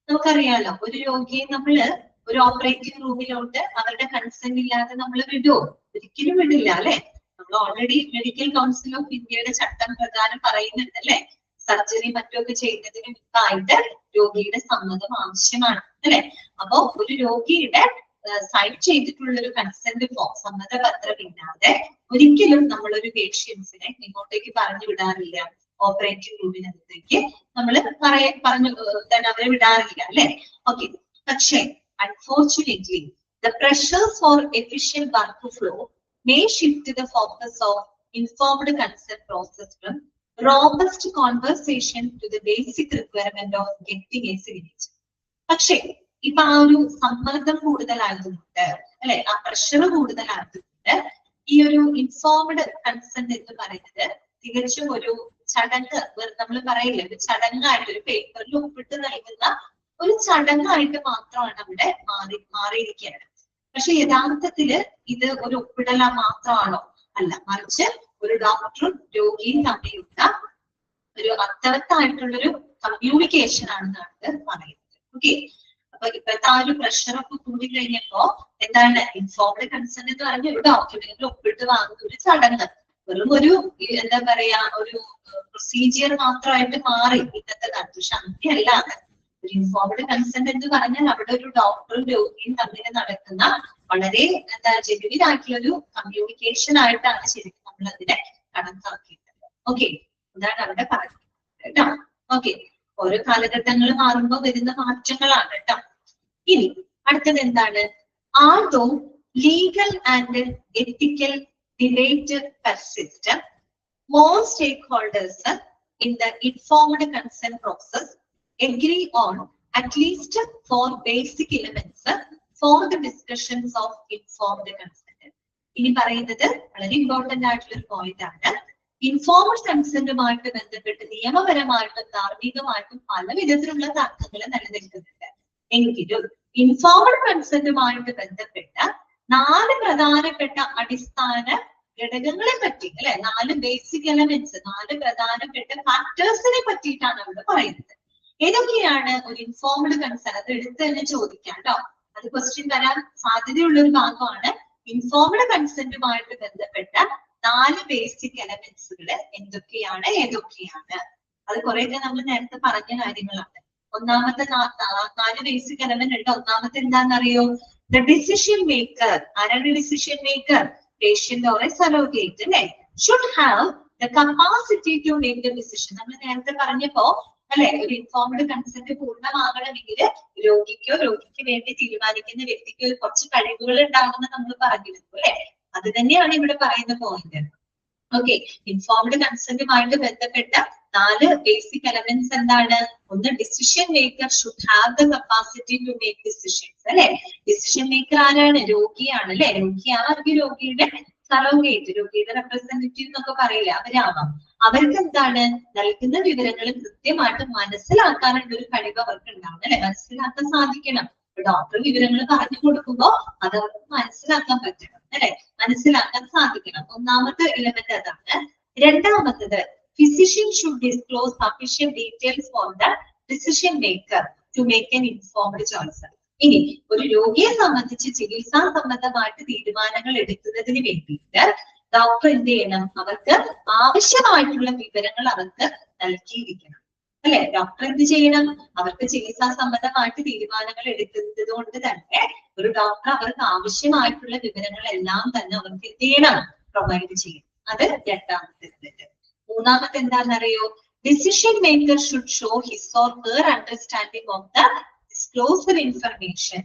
നമുക്കറിയാലോ, ഒരു രോഗിയെ നമ്മള് ഒരു operating റൂമിലോട്ട് അവരുടെ കൺസെന്റ് ഇല്ലാതെ നമ്മൾ വിടുവോ? ഒരിക്കലും വിടില്ല അല്ലെ. നമ്മൾ ഓൾറെഡി മെഡിക്കൽ കൗൺസിൽ ഓഫ് ഇന്ത്യയുടെ ചട്ടം പ്രകാരം പറയുന്നുണ്ട് അല്ലെ, സർജറി മറ്റൊക്കെ ചെയ്യുന്നതിന് മുൻപായിട്ട് രോഗിയുടെ സമ്മതം ആവശ്യമാണ് അല്ലെ. അപ്പോ ഒരു രോഗിയുടെ സൈൻ ചെയ്തിട്ടുള്ള ഒരു കൺസെന്റ് ഫോം, സമ്മതപത്രം ഇല്ലാതെ ഒരിക്കലും നമ്മളൊരു പേഷ്യൻസിനെ ഇങ്ങോട്ടേക്ക് പറഞ്ഞു വിടാറില്ല. ഓപ്പറേറ്റിംഗ് റൂമിനകത്തേക്ക് നമ്മൾ പറഞ്ഞു അവരെ വിടാറില്ല അല്ലെ. ഓക്കെ, പക്ഷേ unfortunately, the pressures for efficient workflow may shift the focus of informed consent process from robust conversation to the basic requirement of getting a signature. പക്ഷേ ഇപ്പൊ ആ ഒരു സമ്മർദ്ദം കൂടുതലാകുന്നുണ്ട് അല്ലെ, ആ പ്രഷർ കൂടുതലാകുന്നുണ്ട്. ഈ ഒരു ഇൻഫോംഡ് കൺസെന്റ് എന്ന് പറയുന്നത് തികച്ചും ഒരു ചടങ്ങ്, നമ്മൾ പറയില്ല, ഒരു ചടങ്ങായിട്ട് ഒരു പേപ്പറിൽ ഒപ്പിട്ട് നൽകുന്ന ഒരു ചടങ്ങായിട്ട് മാത്രമാണ് അവിടെ മാറിയിരിക്കുകയാണ്. പക്ഷെ യഥാർത്ഥത്തില് ഇത് ഒരു ഒപ്പിടല മാത്രമാണോ? അല്ല, മറിച്ച് ഒരു ഡോക്ടറും രോഗിയും തമ്മിലുള്ള ഒരു അർത്ഥവത്തായിട്ടുള്ളൊരു കമ്മ്യൂണിക്കേഷൻ ആണെന്നാണ് പറയുന്നത്. ഓക്കെ, അപ്പൊ ഇപ്പോഴത്തെ ആ ഒരു പ്രഷറൊക്കെ കൂടി കഴിഞ്ഞപ്പോ എന്താണ് ഇൻഫോംഡ് കൺസെന്റ് എന്ന് പറഞ്ഞ ഒരു ഡോക്യുമെന്റിൽ ഒപ്പിട്ട് വാങ്ങുന്ന ഒരു ചടങ്ങ് വെറും ഒരു എന്താ പറയാ ഒരു പ്രൊസീജിയർ മാത്രമായിട്ട് മാറി ഇന്നത്തെ കാലത്ത്. പക്ഷെ അങ്ങനെയല്ലാതെ ഒരു ഇൻഫോംഡ് കൺസെന്റ് എന്ന് പറഞ്ഞാൽ അവിടെ ഒരു ഡോക്ടറും രോഗിയും തമ്മിൽ നടക്കുന്ന വളരെ എന്താ ജെന്യുവിൻ ആയിട്ടുള്ള ഒരു കമ്മ്യൂണിക്കേഷൻ ആയിട്ടാണ് ശരിക്കും നമ്മൾ അതിനെ കണക്കാക്കിയത്. ഓക്കെ, അതാണ് അവിടെ പറയുന്നത് കേട്ടോ. ഓക്കെ, ഓരോ കാലഘട്ടങ്ങൾ മാറുമ്പോൾ വരുന്ന മാറ്റങ്ങളാണ് കേട്ടോ. ഇനി അടുത്തത് എന്താണ്? Although legal and ethical debate persist, more stakeholders in the informed consent process agree on at least 4 basic elements for the discussions of informed consent. ഇനി പറയുന്നത് വളരെ ഇമ്പോർട്ടന്റ് ആയിട്ടുള്ള ഒരു പോയിന്റ് ആണ്. ഇൻഫോംഡ് കൺസെന്റുമായിട്ട് ബന്ധപ്പെട്ട് നിയമപരമായിട്ടും ധാർമ്മികമായിട്ടും പല വിധത്തിലുള്ള തർക്കങ്ങൾ നിലനിൽക്കുന്നുണ്ട്. എങ്കിലും ഇൻഫോംഡ് കൺസെന്റുമായിട്ട് ബന്ധപ്പെട്ട 4 പ്രധാനപ്പെട്ട അടിസ്ഥാന ഘടകങ്ങളെ പറ്റി അല്ലെ, 4 ബേസിക് എലമെന്റ്സ്, 4 പ്രധാനപ്പെട്ട ഫാക്ടേഴ്സിനെ പറ്റിയിട്ടാണ് അവിടെ പറയുന്നത്. ഏതൊക്കെയാണ് ഒരു ഇൻഫോംഡ് കൺസെന്റ്? അത് എടുത്ത് തന്നെ ചോദിക്കാം കേട്ടോ. അത് ക്വസ്റ്റ്യൻ വരാൻ സാധ്യതയുള്ള ഒരു ഭാഗമാണ്. ഇൻഫോംഡ് കൺസെന്റുമായിട്ട് ബന്ധപ്പെട്ട 4 ബേസിക് എലമെന്റ്സുകൾ എന്തൊക്കെയാണ് ഏതൊക്കെയാണ്? അത് കുറെയൊക്കെ നമ്മൾ നേരത്തെ പറഞ്ഞ കാര്യങ്ങളാണ്. ഒന്നാമത്തെ 4 ബേസിക് എലമെന്റ് ഉണ്ട്. ഒന്നാമത്തെ എന്താണെന്നറിയോ? The decision maker. ആരാണ് decision maker? Patient or a surrogate അല്ലെ? Should have the capacity to make the decision. നമ്മൾ നേരത്തെ പറഞ്ഞപ്പോ അല്ലെ, ഒരു ഇൻഫോംഡ് കൺസെന്റ് പൂർണ്ണമാകണമെങ്കിൽ രോഗിക്ക് വേണ്ടി തീരുമാനിക്കുന്ന വ്യക്തിക്ക് കുറച്ച് കഴിവുകൾ ഉണ്ടാകുമെന്ന് നമ്മൾ പറഞ്ഞിരുന്നു അല്ലെ? അത് തന്നെയാണ് ഇവിടെ പറയുന്ന പോയിന്റ്. ഓക്കെ, ഇൻഫോംഡ് കൺസെന്റുമായിട്ട് ബന്ധപ്പെട്ട 4 ബേസിക് എലമെന്റ്സ് എന്താണ്? ഒന്ന്, decision maker should have the capacity to make decisions അല്ലെ? ഡിസിഷൻ മേക്കർ ആരാണ്? രോഗിയാണ് അല്ലെ? രോഗിയാണെങ്കിൽ രോഗിയുടെ സറോഗേറ്റ്, രോഗിയുടെ റെപ്രസെന്റേറ്റീവ് എന്നൊക്കെ പറയില്ല, അവരാവാം. അവർക്ക് എന്താണ്? നൽകുന്ന വിവരങ്ങൾ കൃത്യമായിട്ട് മനസ്സിലാക്കാനുള്ള ഒരു കഴിവ് അവർക്ക് ഉണ്ടാവണം അല്ലെ? മനസ്സിലാക്കാൻ സാധിക്കണം. ഡോക്ടർ വിവരങ്ങൾ പറഞ്ഞു കൊടുക്കുമ്പോ അത് അവർക്ക് മനസ്സിലാക്കാൻ പറ്റണം അല്ലെ? മനസ്സിലാക്കാൻ സാധിക്കണം. ഒന്നാമത്തെ എലമെന്റ് അതാണ്. രണ്ടാമത്തത്, physician should disclose sufficient details for the decision maker to make an informed choice. ഇനി ഒരു രോഗിയെ സംബന്ധിച്ച് ചികിത്സാ സംബന്ധമായിട്ട് തീരുമാനങ്ങൾ എടുക്കുന്നതിന് വേണ്ടിയിട്ട് ഡോക്ടർ എന്ത് ചെയ്യണം? അവർക്ക് ആവശ്യമായിട്ടുള്ള വിവരങ്ങൾ അവർക്ക് നൽകിയിരിക്കണം അല്ലെ? ഡോക്ടർ എന്ത് ചെയ്യണം? അവർക്ക് ചികിത്സാ സംബന്ധമായിട്ട് തീരുമാനങ്ങൾ എടുക്കുന്നത് കൊണ്ട് തന്നെ ഒരു ഡോക്ടർ അവർക്ക് ആവശ്യമായിട്ടുള്ള വിവരങ്ങളെല്ലാം തന്നെ അവർക്ക് എന്ത് ചെയ്യണം? പ്രൊവൈഡ് ചെയ്യണം. അത് രണ്ടാമത്തെ എലമെന്റ്. മൂന്നാമത്തെ എന്താണെന്നറിയോ? Decision maker should show his or her understanding of the disclosed information.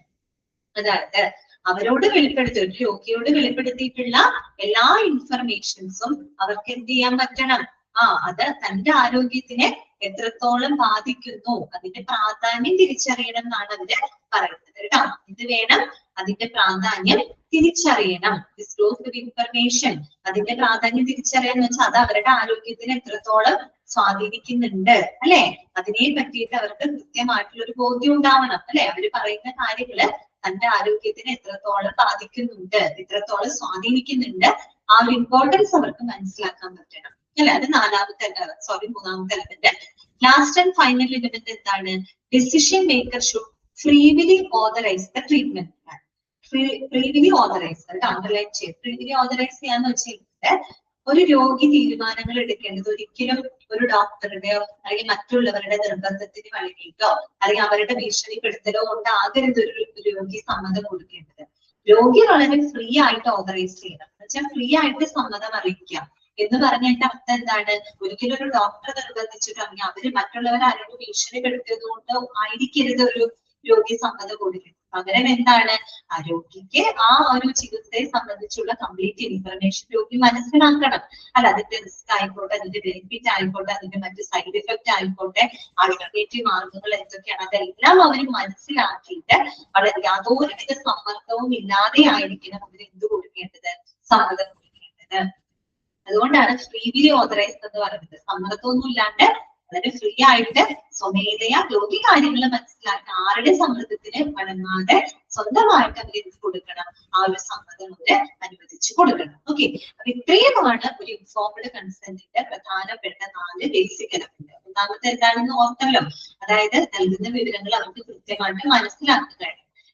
അതായത് അവരോട് വെളിപ്പെടുത്തി, ഒരു രോഗിയോട് വെളിപ്പെടുത്തിയിട്ടുള്ള എല്ലാ ഇൻഫർമേഷൻസും അവർക്ക് എന്ത് ചെയ്യാൻ പറ്റണം? അത് തന്റെ ആരോഗ്യത്തിനെ എത്രത്തോളം ബാധിക്കുന്നു, അതിന്റെ പ്രാധാന്യം തിരിച്ചറിയണം എന്നാണ് അവര് പറയുന്നത് കേട്ടോ. ഇത് വേണം, അതിന്റെ പ്രാധാന്യം തിരിച്ചറിയണം. ഡിസ്ക്ലോസ്ഡ് ഇൻഫർമേഷൻ, അതിന്റെ പ്രാധാന്യം തിരിച്ചറിയാന്ന് വെച്ചാൽ അത് അവരുടെ ആരോഗ്യത്തിന് എത്രത്തോളം സ്വാധീനിക്കുന്നുണ്ട് അല്ലെ? അതിനെ പറ്റിയിട്ട് അവർക്ക് കൃത്യമായിട്ടുള്ള ഒരു ബോധ്യം ഉണ്ടാവണം അല്ലെ? അവര് പറയുന്ന കാര്യങ്ങള് തന്റെ ആരോഗ്യത്തിന് എത്രത്തോളം ബാധിക്കുന്നുണ്ട്, എത്രത്തോളം സ്വാധീനിക്കുന്നുണ്ട്, ആ ഒരു ഇമ്പോർട്ടൻസ് അവർക്ക് മനസ്സിലാക്കാൻ പറ്റണം അല്ലെ? അത് മൂന്നാമത്തെ element. Last and final element എന്താണ്? Decision maker should freely authorize the treatment plan. Freely authorize, underline ചെയ്ത് ഫ്രീവിലി ഓതറൈസ് ചെയ്യാന്ന് വെച്ചിട്ട് ഒരു രോഗി തീരുമാനങ്ങൾ എടുക്കേണ്ടത് ഒരിക്കലും ഒരു ഡോക്ടറുടെയോ അല്ലെങ്കിൽ മറ്റുള്ളവരുടെ നിർബന്ധത്തിന് വഴങ്ങിയിട്ടോ അല്ലെങ്കിൽ അവരുടെ ഭീഷണിപ്പെടുത്തലോ കൊണ്ടാകരുത് ഒരു രോഗി സമ്മതം കൊടുക്കേണ്ടത്. രോഗി വളരെ ഫ്രീ ആയിട്ട് ഓതറൈസ് ചെയ്യണം. എന്ന് വെച്ചാൽ ഫ്രീ ആയിട്ട് സമ്മതം അറിയിക്കാം എന്ന് പറഞ്ഞതിന്റെ അർത്ഥം എന്താണ്? ഒരിക്കലും ഒരു ഡോക്ടറെ നിർബന്ധിച്ചിട്ടോ അല്ലെങ്കിൽ അവര് മറ്റുള്ളവരെ ആരോഗ്യ ഭീഷണിപ്പെടുത്തിയത് കൊണ്ട് ആയിരിക്കരുത് ഒരു രോഗി സമ്മതം കൊടുക്കുന്നത്. പകരം എന്താണ്? ആ രോഗിക്ക് ആ ഒരു ചികിത്സയെ സംബന്ധിച്ചുള്ള കംപ്ലീറ്റ് ഇൻഫർമേഷൻ രോഗി മനസ്സിലാക്കണം അല്ല? അതിന്റെ റിസ്ക് ആയിക്കോട്ടെ, അതിന്റെ ബെനിഫിറ്റ് ആയിക്കോട്ടെ, അതിന്റെ മറ്റ് സൈഡ് എഫക്റ്റ് ആയിക്കോട്ടെ, ആൾട്ടർനേറ്റീവ് മാർഗങ്ങൾ എന്തൊക്കെയാണ്, അതെല്ലാം അവർ മനസ്സിലാക്കിയിട്ട് വളരെ യാതൊരുവിധ സമ്മർദ്ദവും ഇല്ലാതെ ആയിരിക്കണം അവർ എന്ത് കൊടുക്കേണ്ടത്? സമ്മതം കൊടുക്കേണ്ടത്. അതുകൊണ്ടാണ് ഫ്രീവിലി ഓതറൈസ്ഡ് എന്ന് പറയുന്നത്. സമ്മർദ്ദമൊന്നും ഇല്ലാണ്ട് വളരെ ഫ്രീ ആയിട്ട് സ്വമേധയാ രോഗി കാര്യങ്ങൾ മനസ്സിലാക്കി ആരുടെ സമ്മർദ്ദത്തിന് വഴങ്ങാതെ സ്വന്തമായിട്ട് അവർ എന്ത് കൊടുക്കണം? ആ ഒരു സമ്മതം അവര് അനുവദിച്ചു കൊടുക്കണം. ഓക്കെ, അപ്പൊ ഇത്രയുമാണ് ഒരു ഇൻഫോംഡ് കൺസെന്റിന്റെ പ്രധാനപ്പെട്ട 4 ബേസിക് എലമെന്റ്. ഒന്നാമത്തെ എന്താണെന്ന് ഓർത്തല്ലോ, അതായത് നൽകുന്ന വിവരങ്ങൾ അവർക്ക് കൃത്യമായിട്ട് മനസ്സിലാക്കുക.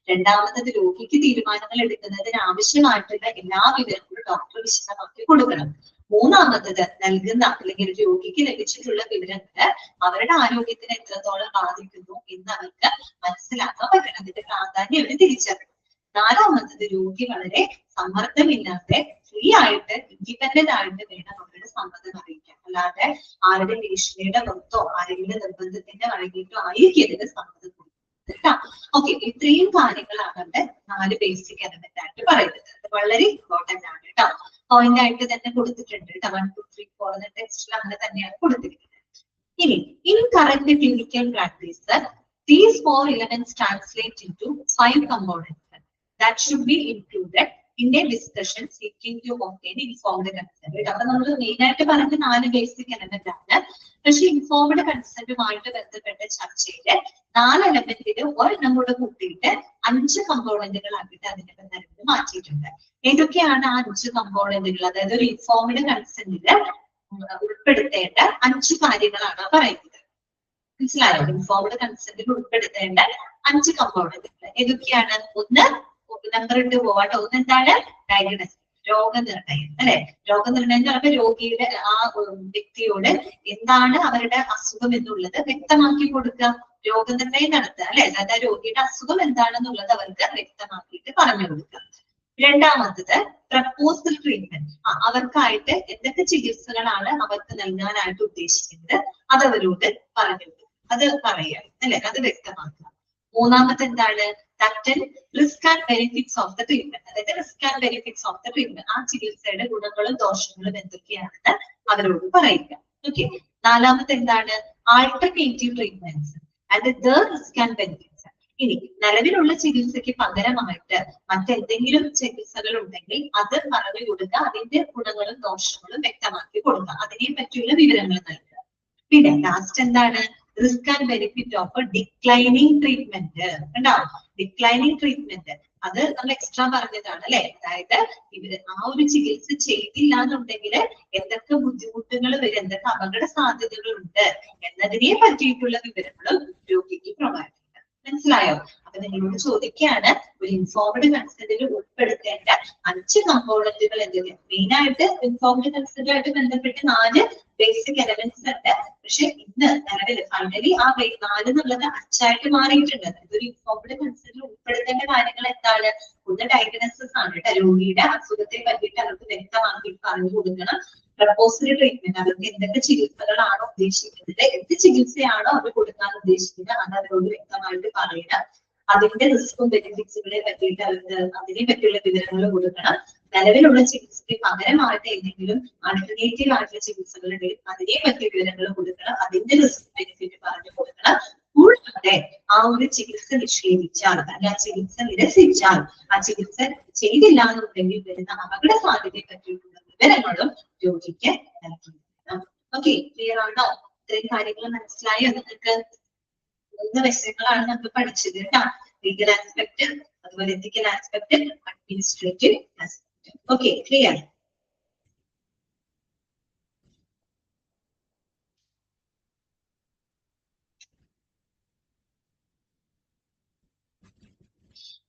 രണ്ടാമത്തത് രോഗിക്ക് തീരുമാനങ്ങൾ എടുക്കുന്നതിന് ആവശ്യമായിട്ടുള്ള എല്ലാ വിവരങ്ങളും ഡോക്ടർ വിശദമാക്കി കൊടുക്കണം. മൂന്നാമത്തത് നൽകുന്ന അല്ലെങ്കിൽ രോഗിക്ക് ലഭിച്ചിട്ടുള്ള വിവരങ്ങൾ അവരുടെ ആരോഗ്യത്തിന് എത്രത്തോളം ബാധിക്കുന്നു എന്ന് അവർക്ക് മനസ്സിലാക്കാൻ പറ്റണം. അതിന്റെ പ്രാധാന്യം അവർ തിരിച്ചറിയണം. നാലാമത്തത് രോഗി വളരെ സമ്മർദ്ദമില്ലാതെ ഫ്രീ ആയിട്ട് ഇൻഡിപെൻഡന്റ് ആയിട്ട് വേണം അവരുടെ സമ്മതം അറിയിക്കാൻ. അല്ലാതെ ആരുടെ ഭീഷണിയുടെ പുറത്തോ ആരെങ്കിലും നിർബന്ധത്തിന്റെ വഴങ്ങിയിട്ടോ ആയിരിക്കരുത് സമ്മതം കൊടുക്കുന്നത്. ഓക്കെ, ഇത്രയും കാര്യങ്ങളാണ് അവിടെ 4 ബേസിക് എലമെന്റ് ആയിട്ട് പറയുന്നത്. അത് വളരെ ഇമ്പോർട്ടന്റ് ആണ് കേട്ടോ. പോയിന്റ് ആയിട്ട് തന്നെ കൊടുത്തിട്ടുണ്ട് കേട്ടോ. 1, 2, 3, 4 എന്ന ടെക്സ്റ്റിൽ അങ്ങനെ തന്നെയാണ് കൊടുത്തിരിക്കുന്നത്. ഇനി in current clinical practice these 4 elements translate into 5 components that should be included in a discussion seeking to obtain informed consent. അപ്പൊ നമ്മൾ മെയിൻ ആയിട്ട് പറഞ്ഞ 4 ബേസിക് എലമെന്റ് ആണ്. പക്ഷെ ഇൻഫോംഡ് കൺസെന്റുമായിട്ട് ബന്ധപ്പെട്ട ചർച്ചയില് 4 എലമെന്റിൽ ഒരെണ്ണം കൂടെ കൂട്ടിയിട്ട് 5 കമ്പോണന്റുകളാക്കിയിട്ട് അതിന്റെ ബന്ധത്തിൽ മാറ്റിയിട്ടുണ്ട്. ഏതൊക്കെയാണ് ആ 5 കമ്പോണന്റുകൾ? അതായത് ഒരു ഇൻഫോംഡ് കൺസെന്റില് ഉൾപ്പെടുത്തേണ്ട 5 കാര്യങ്ങളാണ് പറയുന്നത്. മനസ്സിലായോ? ഇൻഫോംഡ് കൺസെന്റിൽ ഉൾപ്പെടുത്തേണ്ട 5 കമ്പോണന്റുകൾ ഏതൊക്കെയാണ്? ഒന്ന് നമ്പർ 2 പോവാട്ടോ. ഒന്ന് എന്താണ്? ഡയഗ്നോസിസ്, രോഗനിർണയം അല്ലെ. രോഗനിർണയം എന്ന് പറയുമ്പോൾ രോഗിയുടെ ആ വ്യക്തിയോട് എന്താണ് അവരുടെ അസുഖം എന്നുള്ളത് വ്യക്തമാക്കി കൊടുക്കുക, രോഗനിർണയം നടത്തുക അല്ലെ. അതായത് രോഗിയുടെ അസുഖം എന്താണെന്നുള്ളത് അവർക്ക് വ്യക്തമാക്കിയിട്ട് പറഞ്ഞു കൊടുക്കുക. രണ്ടാമത്തത് പ്രപ്പോസൽ ട്രീറ്റ്മെന്റ്. അവർക്കായിട്ട് എന്തൊക്കെ ചികിത്സകളാണ് അവർക്ക് നൽകാനായിട്ട് ഉദ്ദേശിക്കുന്നത് അത് അവരോട് പറഞ്ഞു കൊടുക്കുക, അത് പറയുക അല്ലെ, അത് വ്യക്തമാക്കുക. മൂന്നാമത്തെ എന്താണ്? Risk and benefits of the treatment. അതായത് risk and benefits of the treatment, ആ ചികിത്സയുടെ ഗുണങ്ങളും ദോഷങ്ങളും എന്തൊക്കെയാണെന്ന് അവരോട് പറയുക. ഓക്കെ. നാലാമത്തെ എന്താണ്? Alternative treatments and the risk and benefits. ഇനി നിലവിലുള്ള ചികിത്സയ്ക്ക് പകരമായിട്ട് മറ്റെന്തെങ്കിലും ചികിത്സകൾ ഉണ്ടെങ്കിൽ അത് പറഞ്ഞു കൊടുക്കുക, അതിന്റെ ഗുണങ്ങളും ദോഷങ്ങളും വ്യക്തമാക്കി കൊടുക്കുക, അതിനെ പറ്റിയുള്ള വിവരങ്ങൾ നൽകുക. പിന്നെ ലാസ്റ്റ് എന്താണ്? Risk and benefit of declining treatment. ഉണ്ടാവും ഡിക്ലൈനിങ് ട്രീറ്റ്മെന്റ്, അത് നമ്മൾ എക്സ്ട്രാ പറഞ്ഞതാണ് അല്ലെ. അതായത് ഇവര് ആ ഒരു ചികിത്സ ചെയ്തില്ല എന്നുണ്ടെങ്കിൽ എന്തൊക്കെ ബുദ്ധിമുട്ടുകൾ വരും, എന്തൊക്കെ അപകട സാധ്യതകൾ ഉണ്ട് എന്നതിനെ പറ്റിയിട്ടുള്ള വിവരങ്ങളും രോഗിക്ക് പ്രൊവൈഡ് ചെയ്യുക. മനസ്സിലായോ? അപ്പൊ നിങ്ങളോട് ചോദിക്കുകയാണ്, ഒരു ഇൻഫോംഡ് കൺസെന്റിൽ ഉൾപ്പെടുത്തേണ്ട 5 കമ്പോണന്റുകൾ എന്തൊക്കെയാണ്? മെയിൻ ആയിട്ട് ഇൻഫോംഡ് കൺസെന്റുമായിട്ട് ബന്ധപ്പെട്ട് 4 ബേസിക് എലമെന്റ്സ് ഉണ്ട്. പക്ഷെ ഇന്ന് നിലവിൽ ഫൈനലി ആ 4 എന്നുള്ളത് 5ആയിട്ട് മാറിയിട്ടുണ്ട്. ഇതൊരു ഇൻഫോംഡ് കൺസെന്റിൽ ഉൾപ്പെടുത്തേണ്ട കാര്യങ്ങൾ എന്താണ്? ഒന്ന് ഡയഗ്നോസിസ് ആണ് കേട്ടോ, രോഗിയുടെ അസുഖത്തെ പറ്റിയിട്ട് അവർക്ക് വ്യക്തമാക്കി പറഞ്ഞു കൊടുക്കണം. പ്രപ്പോസൽ ട്രീറ്റ്മെന്റ്, അവർക്ക് എന്തൊക്കെ ചികിത്സകളാണോ ഉദ്ദേശിക്കുന്നത്, എന്ത് ചികിത്സയാണോ അവർ കൊടുക്കാൻ ഉദ്ദേശിക്കുന്നത് അത് അവരോട് വ്യക്തമായിട്ട് പറയണം. അതിന്റെ റിസ്കും ബെനിഫിറ്റ്സുകളെ പറ്റിയിട്ട് അവർക്ക് അതിനെ പറ്റിയുള്ള വിവരങ്ങൾ കൊടുക്കണം. നിലവിലുള്ള ചികിത്സയ്ക്ക് പകരമായിട്ട് എന്തെങ്കിലും ആൾട്ടർനേറ്റീവ് ആയിട്ടുള്ള ചികിത്സകളുടെ അതിനെ പറ്റിയ വിവരങ്ങൾ കൊടുക്കണം, അതിന്റെ റിസ്ക് ബെനിഫിറ്റ് പറഞ്ഞു കൊടുക്കണം. കൂടാതെ ആ ഒരു ചികിത്സ നിഷേധിച്ചാൽ അല്ല ആ ചികിത്സ നിരസിച്ചാൽ, ആ ചികിത്സ ചെയ്തില്ല എന്നുണ്ടെങ്കിൽ വരുന്ന അപകട സാധ്യതയെ പറ്റിയിട്ടുള്ള വിവരങ്ങളും രോഗിക്ക് നൽകിയിരിക്കണം. ഓക്കെ, ക്ലിയർ ആണോ? ഇത്രയും കാര്യങ്ങൾ മനസ്സിലായോ നിങ്ങൾക്ക്? 3 വശങ്ങളാണ് നമ്മൾ പഠിച്ചത് കേട്ടോ. ലീഗൽ ആസ്പെക്ട്, അതുപോലെ ethical aspect, administrative aspect. Okay, clear?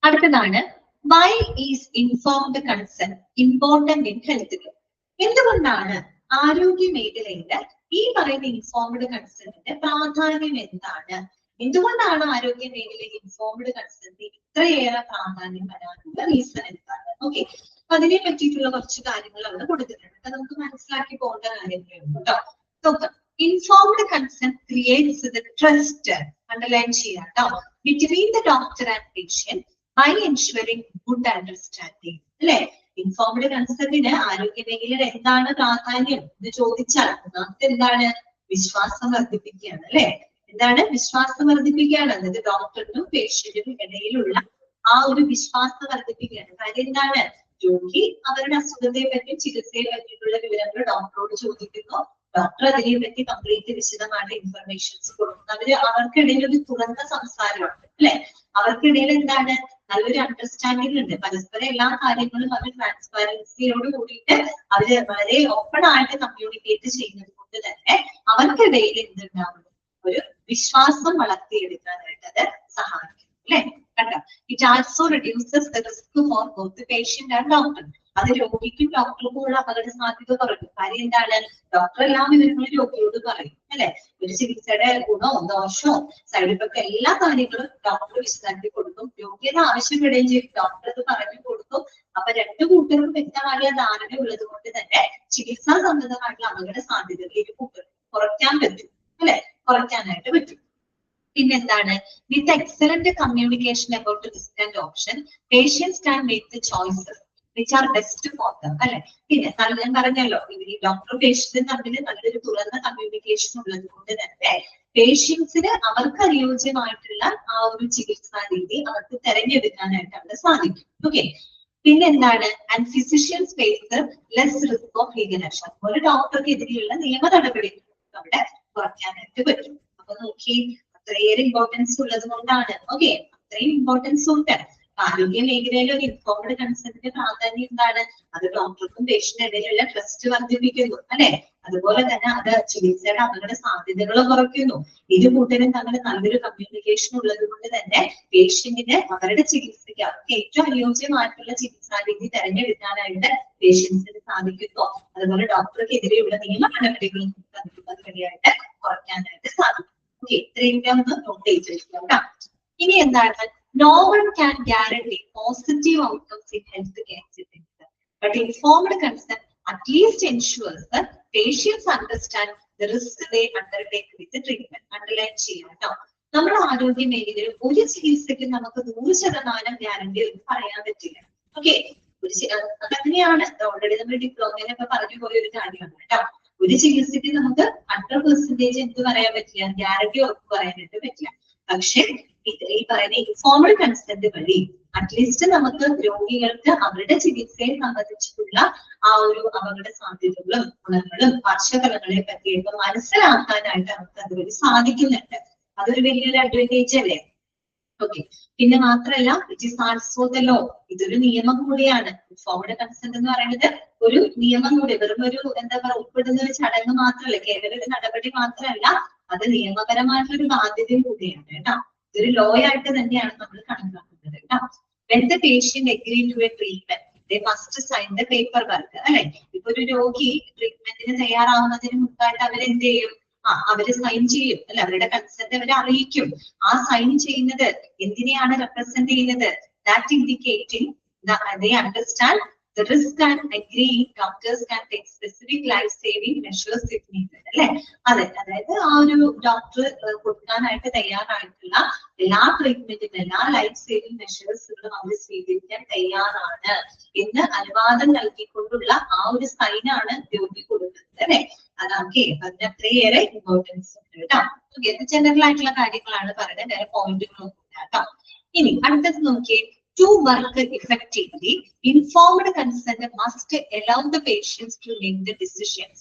അടുത്തതാണ്, why is informed consent important in health care? എന്തുകൊണ്ടാണ് ആരോഗ്യ മേഖലയിൽ ഈ പറയുന്ന ഇൻഫോംഡ് കൺസെന്റിന്റെ പ്രാധാന്യം എന്താണ്? എന്തുകൊണ്ടാണ് ആരോഗ്യ മേഖലയിൽ ഇൻഫോംഡ് കൺസെന്റ് ഇത്രയേറെ പ്രാധാന്യം വരാനുള്ള റീസൺ എന്താണ്? ഓക്കെ, അപ്പൊ അതിനെ പറ്റിയിട്ടുള്ള കുറച്ച് കാര്യങ്ങൾ അവിടെ കൊടുത്തിട്ടുണ്ട്. അത് നമുക്ക് മനസ്സിലാക്കി പോകേണ്ട കാര്യങ്ങളേ ഉള്ളൂ കേട്ടോ. നോക്കാം, informed consent creates the trust, underline ചെയ്യാം കേട്ടോ, between the doctor and patient by ensuring good understanding അല്ലെ. ഇൻഫോംഡ് കൺസെന്റിന് ആരോഗ്യ മേഖലയിൽ എന്താണ് പ്രാധാന്യം എന്ന് ചോദിച്ചാൽ ഒന്നാമത്തെ എന്താണ്? വിശ്വാസം വർദ്ധിപ്പിക്കുകയാണ് അല്ലെ. എന്താണ്? വിശ്വാസം വർദ്ധിപ്പിക്കുകയാണ്. അതായത് ഡോക്ടറിനും പേഷ്യന്റിനും ഇടയിലുള്ള ആ ഒരു വിശ്വാസം വർദ്ധിപ്പിക്കുകയാണ്. കാര്യം എന്താണ്? രോഗി അവരുടെ അസുഖത്തെ പറ്റിയും ചികിത്സയെ പറ്റിയിട്ടുള്ള വിവരങ്ങൾ ഡോക്ടറോട് ചോദിക്കുന്നു, ഡോക്ടർ അതിനെ പറ്റി കംപ്ലീറ്റ് വിശദമായിട്ട് ഇൻഫർമേഷൻസ് കൊടുക്കുന്നു. അവർക്കിടയിൽ ഒരു തുറന്ന സംസാരമാണ് അല്ലെ. അവർക്കിടയിൽ എന്താണ്? നല്ലൊരു അണ്ടർസ്റ്റാൻഡിംഗ് ഉണ്ട്. പരസ്പരം എല്ലാ കാര്യങ്ങളും അവർ ട്രാൻസ്പാരൻസിയോട് കൂടിയിട്ട് അവര് വളരെ ഓപ്പൺ ആയിട്ട് കമ്മ്യൂണിക്കേറ്റ് ചെയ്യുന്നത് കൊണ്ട് തന്നെ അവർക്കിടയിൽ എന്തുണ്ടാവും? ഒരു വിശ്വാസം വളർത്തിയെടുക്കാനായിട്ട് അത് സഹായിക്കും അല്ലെ. കണ്ടോ? It also reduces the risk for both patient and doctor. അത് രോഗിക്കും ഡോക്ടർക്കും ഉള്ള അപകട സാധ്യത കുറയ്ക്കും. കാര്യം എന്താണ്? ഡോക്ടർ എല്ലാ വിവരങ്ങളും രോഗിയോട് പറയും അല്ലെ. ഒരു ചികിത്സയുടെ ഗുണോ ദോഷോ സൈഡ് ഇഫക്ട് എല്ലാ കാര്യങ്ങളും ഡോക്ടർ വിശദമാക്കി കൊടുക്കും. രോഗിയുടെ ആവശ്യപ്പെടുകയും ചെയ്യും, ഡോക്ടർ അത് പറഞ്ഞു കൊടുക്കും. അപ്പൊ 2 കൂട്ടർക്കും വ്യക്തമായ ധാരണ ഉള്ളത് കൊണ്ട് തന്നെ ചികിത്സാ സംബന്ധമായിട്ടുള്ള അപകട സാധ്യതകൾ 2 കൂട്ടർക്കും കുറയ്ക്കാൻ പറ്റും അല്ലെ, കുറയ്ക്കാനായിട്ട് പറ്റും. പിന്നെന്താണ്? With excellent communication about risk and option, patients can make the choices which are best for them അല്ലെ. പിന്നെ ഞാൻ പറഞ്ഞല്ലോ, ഈ ഡോക്ടറും പേഷ്യന്റും തമ്മിൽ നല്ലൊരു തുറന്ന കമ്മ്യൂണിക്കേഷൻ ഉള്ളത് കൊണ്ട് തന്നെ പേഷ്യൻസിന് അവർക്ക് അനുയോജ്യമായിട്ടുള്ള ആ ഒരു ചികിത്സാ രീതി അവർക്ക് തെരഞ്ഞെടുക്കാനായിട്ട് അവിടെ സാധിക്കും. ഓക്കെ, പിന്നെന്താണ്? And physicians face less risk of legal action. ഒരു ഡോക്ടർക്ക് എതിരെയുള്ള നിയമ നടപടികൾ അവിടെ കുറയ്ക്കാനായിട്ട് പറ്റും. അപ്പൊ നോക്കി, അത്രയേറെ ഇമ്പോർട്ടൻസ് ഉള്ളത് കൊണ്ടാണ്. ഓക്കെ, അത്രയും ഇമ്പോർട്ടൻസ് ഉണ്ട്. ആരോഗ്യ മേഖലയിലെ ഒരു ഇൻഫോംഡ് കൺസെന്റിന്റെ പ്രാധാന്യം എന്താണ്? അത് ഡോക്ടർക്കും പേഷ്യന്റിനും ഇടയിലുള്ള ട്രസ്റ്റ് വർദ്ധിപ്പിക്കുന്നു അല്ലെ. അതുപോലെ തന്നെ അത് ചികിത്സയുടെ അപകട സാധ്യതകൾ കുറയ്ക്കുന്നു. ഇരു കൂട്ടരും തമ്മിൽ നല്ലൊരു കമ്മ്യൂണിക്കേഷൻ ഉള്ളത് കൊണ്ട് തന്നെ പേഷ്യന്റിന് അവരുടെ ചികിത്സയ്ക്ക് അവർക്ക് ഏറ്റവും അനുയോജ്യമായിട്ടുള്ള ചികിത്സാ രീതി തെരഞ്ഞെടുക്കാനായിട്ട് പേഷ്യൻസിന് സാധിക്കുന്നു. അതുപോലെ ഡോക്ടർക്കെതിരെയുള്ള നിയമ നടപടികളും അതുവഴിയായിട്ട് കുറയ്ക്കാനായിട്ട് സാധിക്കും. ഓക്കെ, ഇത്രയും ഒന്ന് നോട്ട് ചെയ്ത് വെക്കുക. ഇനി എന്താണ്? No one can guarantee positive outcomes in healthcare settings, but informed consent at least ensures that patients understand the risks they undertake with the treatment. Underline ചെയ്യാം കേട്ടോ. നമ്മുടെ ആരോഗ്യ മേഖലയിൽ ഒരു ചികിത്സയ്ക്ക് നമുക്ക് 100% ഗ്യാരണ്ടി ഒന്നും പറയാൻ പറ്റില്ല. ഓക്കെ, അതങ്ങനെയാണ് ഓൾറെഡി നമ്മൾ ഡിപ്ലോമയിലൊക്കെ പറഞ്ഞു പോയ ഒരു കാര്യമാണ് കേട്ടോ. ഒരു ചികിത്സയ്ക്ക് നമുക്ക് 100% എന്ത് പറയാൻ പറ്റില്ല, ഗ്യാരണ്ടി ഉറപ്പ് പറയാനായിട്ട് പറ്റില്ല. പക്ഷെ ഈ പറയുന്ന ഇൻഫോർമഡ് കൺസെന്റ് വഴി അറ്റ്ലീസ്റ്റ് നമുക്ക് രോഗികൾക്ക് അവരുടെ ചികിത്സയെ സംബന്ധിച്ചിട്ടുള്ള ആ ഒരു അപകട സാധ്യതകളും ഗുണങ്ങളും പാർശ്വഫലങ്ങളെ പറ്റിയൊക്കെ മനസ്സിലാക്കാനായിട്ട് നമുക്ക് അതുവഴി സാധിക്കുന്നുണ്ട്. അതൊരു വലിയൊരു അഡ്വാൻറ്റേജ് അല്ലേ? ഓക്കെ, പിന്നെ മാത്രമല്ല it is also the law, ഇതൊരു നിയമം കൂടിയാണ്. ഇൻഫോർമഡ് കൺസെന്റ് എന്ന് പറയുന്നത് ഒരു നിയമം കൂടി, വെറും ഒരു എന്താ പറയുക ഉൾപ്പെടുന്ന ഒരു ചടങ്ങ് മാത്രമല്ല, കേവല ഒരു നടപടി മാത്രമല്ല, അത് നിയമപരമായിട്ടൊരു ബാധ്യതയും കൂടിയാണ് കേട്ടോ. ഇതൊരു ലോ ആയിട്ട് തന്നെയാണ് നമ്മൾ കണക്കാക്കുന്നത് കേട്ടോ. When the patient agree to a treatment, they must sign the paperwork. അല്ലെ, ഇപ്പൊ ഒരു രോഗി ട്രീറ്റ്മെന്റിന് തയ്യാറാവുന്നതിന് മുമ്പായിട്ട് അവരെന്ത് ചെയ്യും? അവര് സൈൻ ചെയ്യും അല്ലെ, അവരുടെ കൺസെന്റ് അവരെ അറിയിക്കും. ആ സൈൻ ചെയ്യുന്നത് എന്തിനെയാണ് റെപ്രസെന്റ് ചെയ്യുന്നത്? That indicating they understand the risk and agree doctors can take specific life-saving measures if needed. അല്ലെ, അതെ, അതായത് ആ ഒരു ഡോക്ടർ കൊടുക്കാനായിട്ട് തയ്യാറായിട്ടുള്ള എല്ലാ ട്രീറ്റ്മെന്റിനും എല്ലാ ലൈഫ് സേവിംഗ് മെഷേഴ്സുകളും അവർ സ്വീകരിക്കാൻ തയ്യാറാണ് എന്ന് അനുവാദം നൽകിക്കൊണ്ടുള്ള ആ ഒരു സൈനാണ് രോഗി കൊടുക്കുന്നത് അല്ലെ. അതൊക്കെ അതിന് അത്രയേറെ ഇമ്പോർട്ടൻസ് ഉണ്ട് കേട്ടോ. ഓക്കെ, ജനറൽ ആയിട്ടുള്ള കാര്യങ്ങളാണ് പറയുന്നത്, വേറെ പോയിന്റുകളൊന്നും ഇല്ല കേട്ടോ. ഇനി അടുത്തത് നോക്കിയേ. To work effectively, informed consent must allow the patients to make the decisions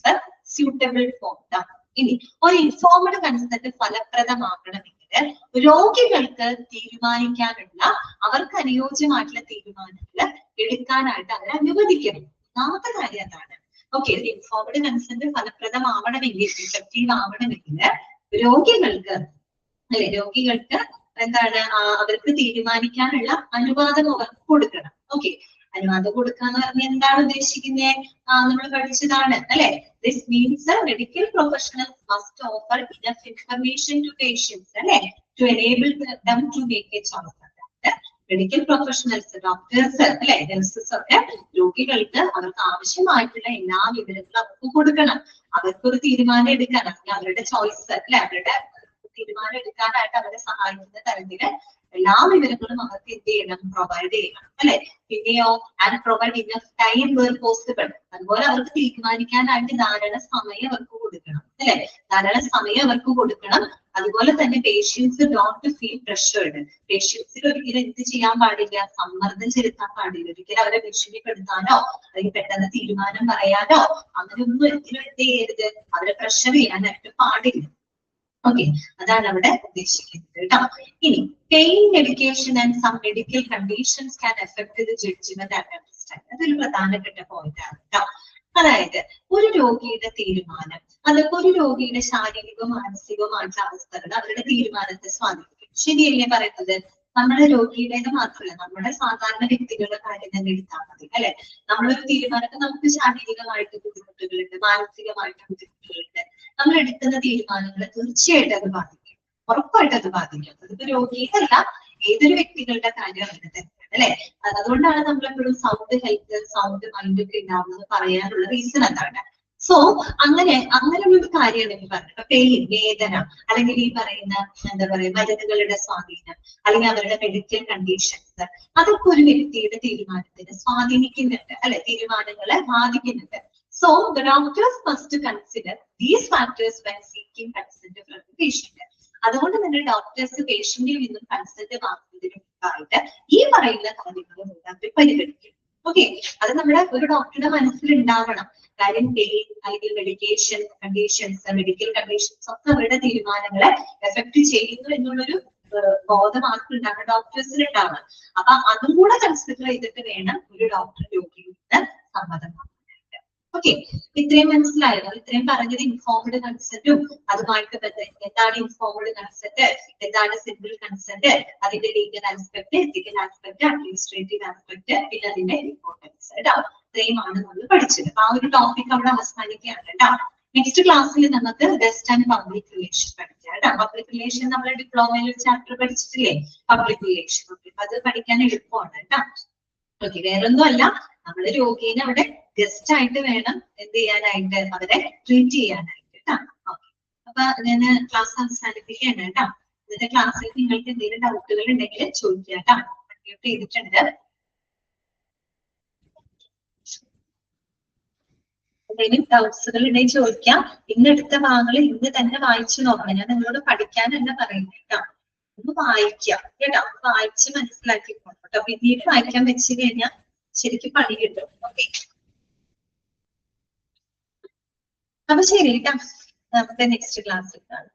suitable for them. ഇനി ഒരു ഇൻഫോർമഡ് കൺസെന്റ് ഫലപ്രദമാകണമെങ്കിൽ രോഗികൾക്ക് തീരുമാനിക്കാനുള്ള അവർക്ക് അനുയോജ്യമായിട്ടുള്ള തീരുമാനങ്ങൾ എടുക്കാനായിട്ട് അവരെ അനുവദിക്കണം. ഒന്നാമത്തെ കാര്യം അതാണ്. ഓക്കെ, ഇൻഫോർമഡ് കൺസെന്റ് ഫലപ്രദമാവണമെങ്കിൽ, ഇഫക്റ്റീവ് ആവണമെങ്കിൽ രോഗികൾക്ക് എന്താണ് അവർക്ക് തീരുമാനിക്കാനുള്ള അനുവാദം അവർക്ക് കൊടുക്കണം. ഓക്കെ, അനുവാദം കൊടുക്കാന്ന് പറഞ്ഞാൽ എന്താണ് ഉദ്ദേശിക്കുന്നത്? നമ്മൾ പഠിച്ചതാണ് അല്ലെ. This means medical professionals must offer enough information to patients അല്ലെ, to enable them to make a choice. Medical professionals, doctors അല്ലെ, നഴ്സസ് ഒക്കെ രോഗികൾക്ക് അവർക്ക് ആവശ്യമായിട്ടുള്ള എല്ലാ വിവരങ്ങളും അവർക്ക് കൊടുക്കണം. അവർക്കൊരു തീരുമാനം എടുക്കാൻ, അല്ലെങ്കിൽ അവരുടെ ചോയ്സ് അല്ലെ, അവരുടെ തീരുമാനം എടുക്കാനായിട്ട് അവരെ സഹായിക്കുന്ന തരത്തില് എല്ലാ വിവരങ്ങളും അവർക്ക് എന്ത് ചെയ്യണം? പ്രൊവൈഡ് ചെയ്യണം അല്ലെ. പിന്നെയോ and provide enough time where possible. അതുപോലെ അവർക്ക് തീരുമാനിക്കാനായിട്ട് ധാരാളം സമയം അവർക്ക് കൊടുക്കണം അല്ലെ, ധാരാളം സമയം അവർക്ക് കൊടുക്കണം. അതുപോലെ തന്നെ പേഷ്യൻസ് ഡോണ്ട് ഫീൽ പ്രഷേർഡ്. പേഷ്യൻസിൽ ഒരിക്കലും എന്ത് ചെയ്യാൻ പാടില്ല? സമ്മർദ്ദം ചെലുത്താൻ പാടില്ല. ഒരിക്കലും അവരെ ഭീഷണിപ്പെടുത്താനോ അല്ലെങ്കിൽ പെട്ടെന്ന് തീരുമാനം പറയാനോ അങ്ങനെയൊന്നും ഒരിക്കലും എന്ത് ചെയ്യരുത്? അവരെ പ്രഷർ ചെയ്യാനായിട്ട് പാടില്ല. ഓക്കെ, അതാണ് അവിടെ ഉദ്ദേശിക്കുന്നത് കേട്ടോ. ഇനി pain medication and some medical conditions can affect the judgement and understanding. അതൊരു പ്രധാനപ്പെട്ട പോയിന്റ് ആണ് കേട്ടോ. അതായത് ഒരു രോഗിയുടെ തീരുമാനം, അതൊക്കെ ഒരു രോഗിയുടെ ശാരീരികവും മാനസികവുമായിട്ടുള്ള അവസ്ഥകൾ അവരുടെ തീരുമാനത്തെ സ്വാധീനിക്കും. ശരിയല്ലേ പറയുന്നത്? നമ്മുടെ രോഗിയുടേത് മാത്രമല്ല, നമ്മുടെ സാധാരണ വ്യക്തികളുടെ കാര്യം തന്നെ എടുത്താൽ മതി അല്ലെ. നമ്മളൊരു തീരുമാനത്തിൽ നമുക്ക് ശാരീരികമായിട്ട് ബുദ്ധിമുട്ടുകളുണ്ട്, മാനസികമായിട്ട് ബുദ്ധിമുട്ടുകളുണ്ട്. നമ്മൾ എടുക്കുന്ന തീരുമാനങ്ങളെ തീർച്ചയായിട്ടും അത് ബാധിക്കും, ഉറപ്പായിട്ട് അത് ബാധിക്കും. അതിപ്പോ രോഗിയല്ല, ഏതൊരു വ്യക്തികളുടെ കാര്യം അങ്ങനെ തന്നെയാണ് അല്ലെ. അതുകൊണ്ടാണ് നമ്മളെപ്പോഴും സൗണ്ട് ഹെൽത്ത്, സൗണ്ട് മൈൻഡ് ഒക്കെ ഉണ്ടാവുന്നത് പറയാനുള്ള റീസൺ എന്താണ്? സോ അങ്ങനെയുള്ള ഒരു കാര്യമാണ് എനിക്ക് പറഞ്ഞത്. പെയിൻ, വേദന, അല്ലെങ്കിൽ ഈ പറയുന്ന എന്താ പറയുക മരുന്നുകളുടെ സ്വാധീനം, അല്ലെങ്കിൽ അവരുടെ മെഡിക്കൽ കണ്ടീഷൻസ്, അതൊക്കെ ഒരു വ്യക്തിയുടെ തീരുമാനത്തിന് സ്വാധീനിക്കുന്നുണ്ട് അല്ലെ, തീരുമാനങ്ങളെ ബാധിക്കുന്നുണ്ട്. So the doctors must consider these factors when seeking consent from the patient. അതുകൊണ്ട് തന്നെ ഡോക്ടേഴ്സ് പേഷ്യന്റിൽ നിന്നും കൺസെന്റ് വാങ്ങുന്നതിന് മുമ്പായിട്ട് ഈ പറയുന്ന കാര്യങ്ങൾ അവർ പരിഗണിക്കും. ഓക്കെ, അത് നമ്മുടെ ഒരു ഡോക്ടറുടെ മനസ്സിൽ ഉണ്ടാവണം. കാര്യം പെയിൻ അല്ലെങ്കിൽ മെഡിക്കേഷൻ കണ്ടീഷൻസ്, മെഡിക്കൽ കണ്ടീഷൻസ് ഒക്കെ അവരുടെ തീരുമാനങ്ങളെ എഫക്ട് ചെയ്യുന്നു എന്നുള്ളൊരു ബോധം ആർക്കുണ്ടാവണം, ഡോക്ടേഴ്സിന് ഉണ്ടാവണം. അപ്പൊ അതും കൂടെ കൺസിഡർ ചെയ്തിട്ട് വേണം ഒരു ഡോക്ടർ രോഗിയിൽ നിന്ന് സമ്മതം വാങ്ങാനായിട്ട്. ഓക്കെ, ഇത്രയും മനസ്സിലായല്ലോ? ഇത്രയും പറഞ്ഞത് ഇൻഫോംഡ് കൺസെന്റും അതുമായിട്ട് എന്താണ് ഇൻഫോംഡ് കൺസെന്റ്, എന്താണ് സിമ്പിൾ കൺസെന്റ്, അതിന്റെ ലീഗൽ ആസ്പെക്ട്, എത്തിക്കൽ ആസ്പെക്ട്, അഡ്മിനിസ്ട്രേറ്റീവ് ആസ്പെക്ട്, പിന്നെ അതിന്റെ ഇമ്പോർട്ടൻസ് കേട്ടോ. ഇത്രയുമാണ് നമ്മൾ പഠിച്ചത്. ആ ഒരു ടോപ്പിക് അവിടെ അവസാനിക്കുകയാണ് കേട്ടോ. നെക്സ്റ്റ് ക്ലാസ്സിൽ നമുക്ക് ഗസ്റ്റ് ആൻഡ് പബ്ലിക് റിലേഷൻ പഠിക്കാം കേട്ടോ. പബ്ലിക് റിലേഷൻ നമ്മൾ ഡിപ്ലോമയിൽ ഒരു ചാപ്റ്റർ പഠിച്ചിട്ടില്ലേ, പബ്ലിക് റിലേഷൻ. അത് പഠിക്കാൻ എളുപ്പമാണ് കേട്ടോ. ഓക്കെ, വേറൊന്നും അല്ല, നമ്മള് രോഗീനെ അവിടെ ഗസ്റ്റ് ആയിട്ട് വേണം എന്ത് ചെയ്യാനായിട്ട്, അവരെ ട്രീറ്റ് ചെയ്യാനായിട്ട് കേട്ടോ. ഓക്കെ, അപ്പൊ ഞാൻ ക്ലാസ് അവസാനിപ്പിക്കുകയാണ് കേട്ടോ. ഇന്നത്തെ ക്ലാസ്സിൽ നിങ്ങൾക്ക് എന്തെങ്കിലും ഡൗട്ടുകൾ ഉണ്ടെങ്കിൽ ചോദിക്കുക കേട്ടോ. മ്യൂട്ട് ചെയ്തിട്ടുണ്ട്. എന്തെങ്കിലും ഡൗട്ട്സുകൾ ഉണ്ടെങ്കിൽ ചോദിക്കാം. ഇന്നെടുത്ത ഭാഗങ്ങൾ ഇന്ന് തന്നെ വായിച്ചു നോക്കണം. ഞാൻ നിങ്ങളോട് പഠിക്കാനല്ല പറയുന്നത് കേട്ടോ, ഒന്ന് വായിക്കാം കേട്ടോ. വായിച്ച് മനസ്സിലാക്കിക്കോണം കേട്ടോ. പിന്നീട് വായിക്കാൻ വെച്ച് കഴിഞ്ഞാൽ ശരിക്കും പണി കിട്ടും. ഓക്കെ, അപ്പൊ ശരി കേട്ടോ, നമുക്ക് നെക്സ്റ്റ് ക്ലാസ്സിൽ കാണാം.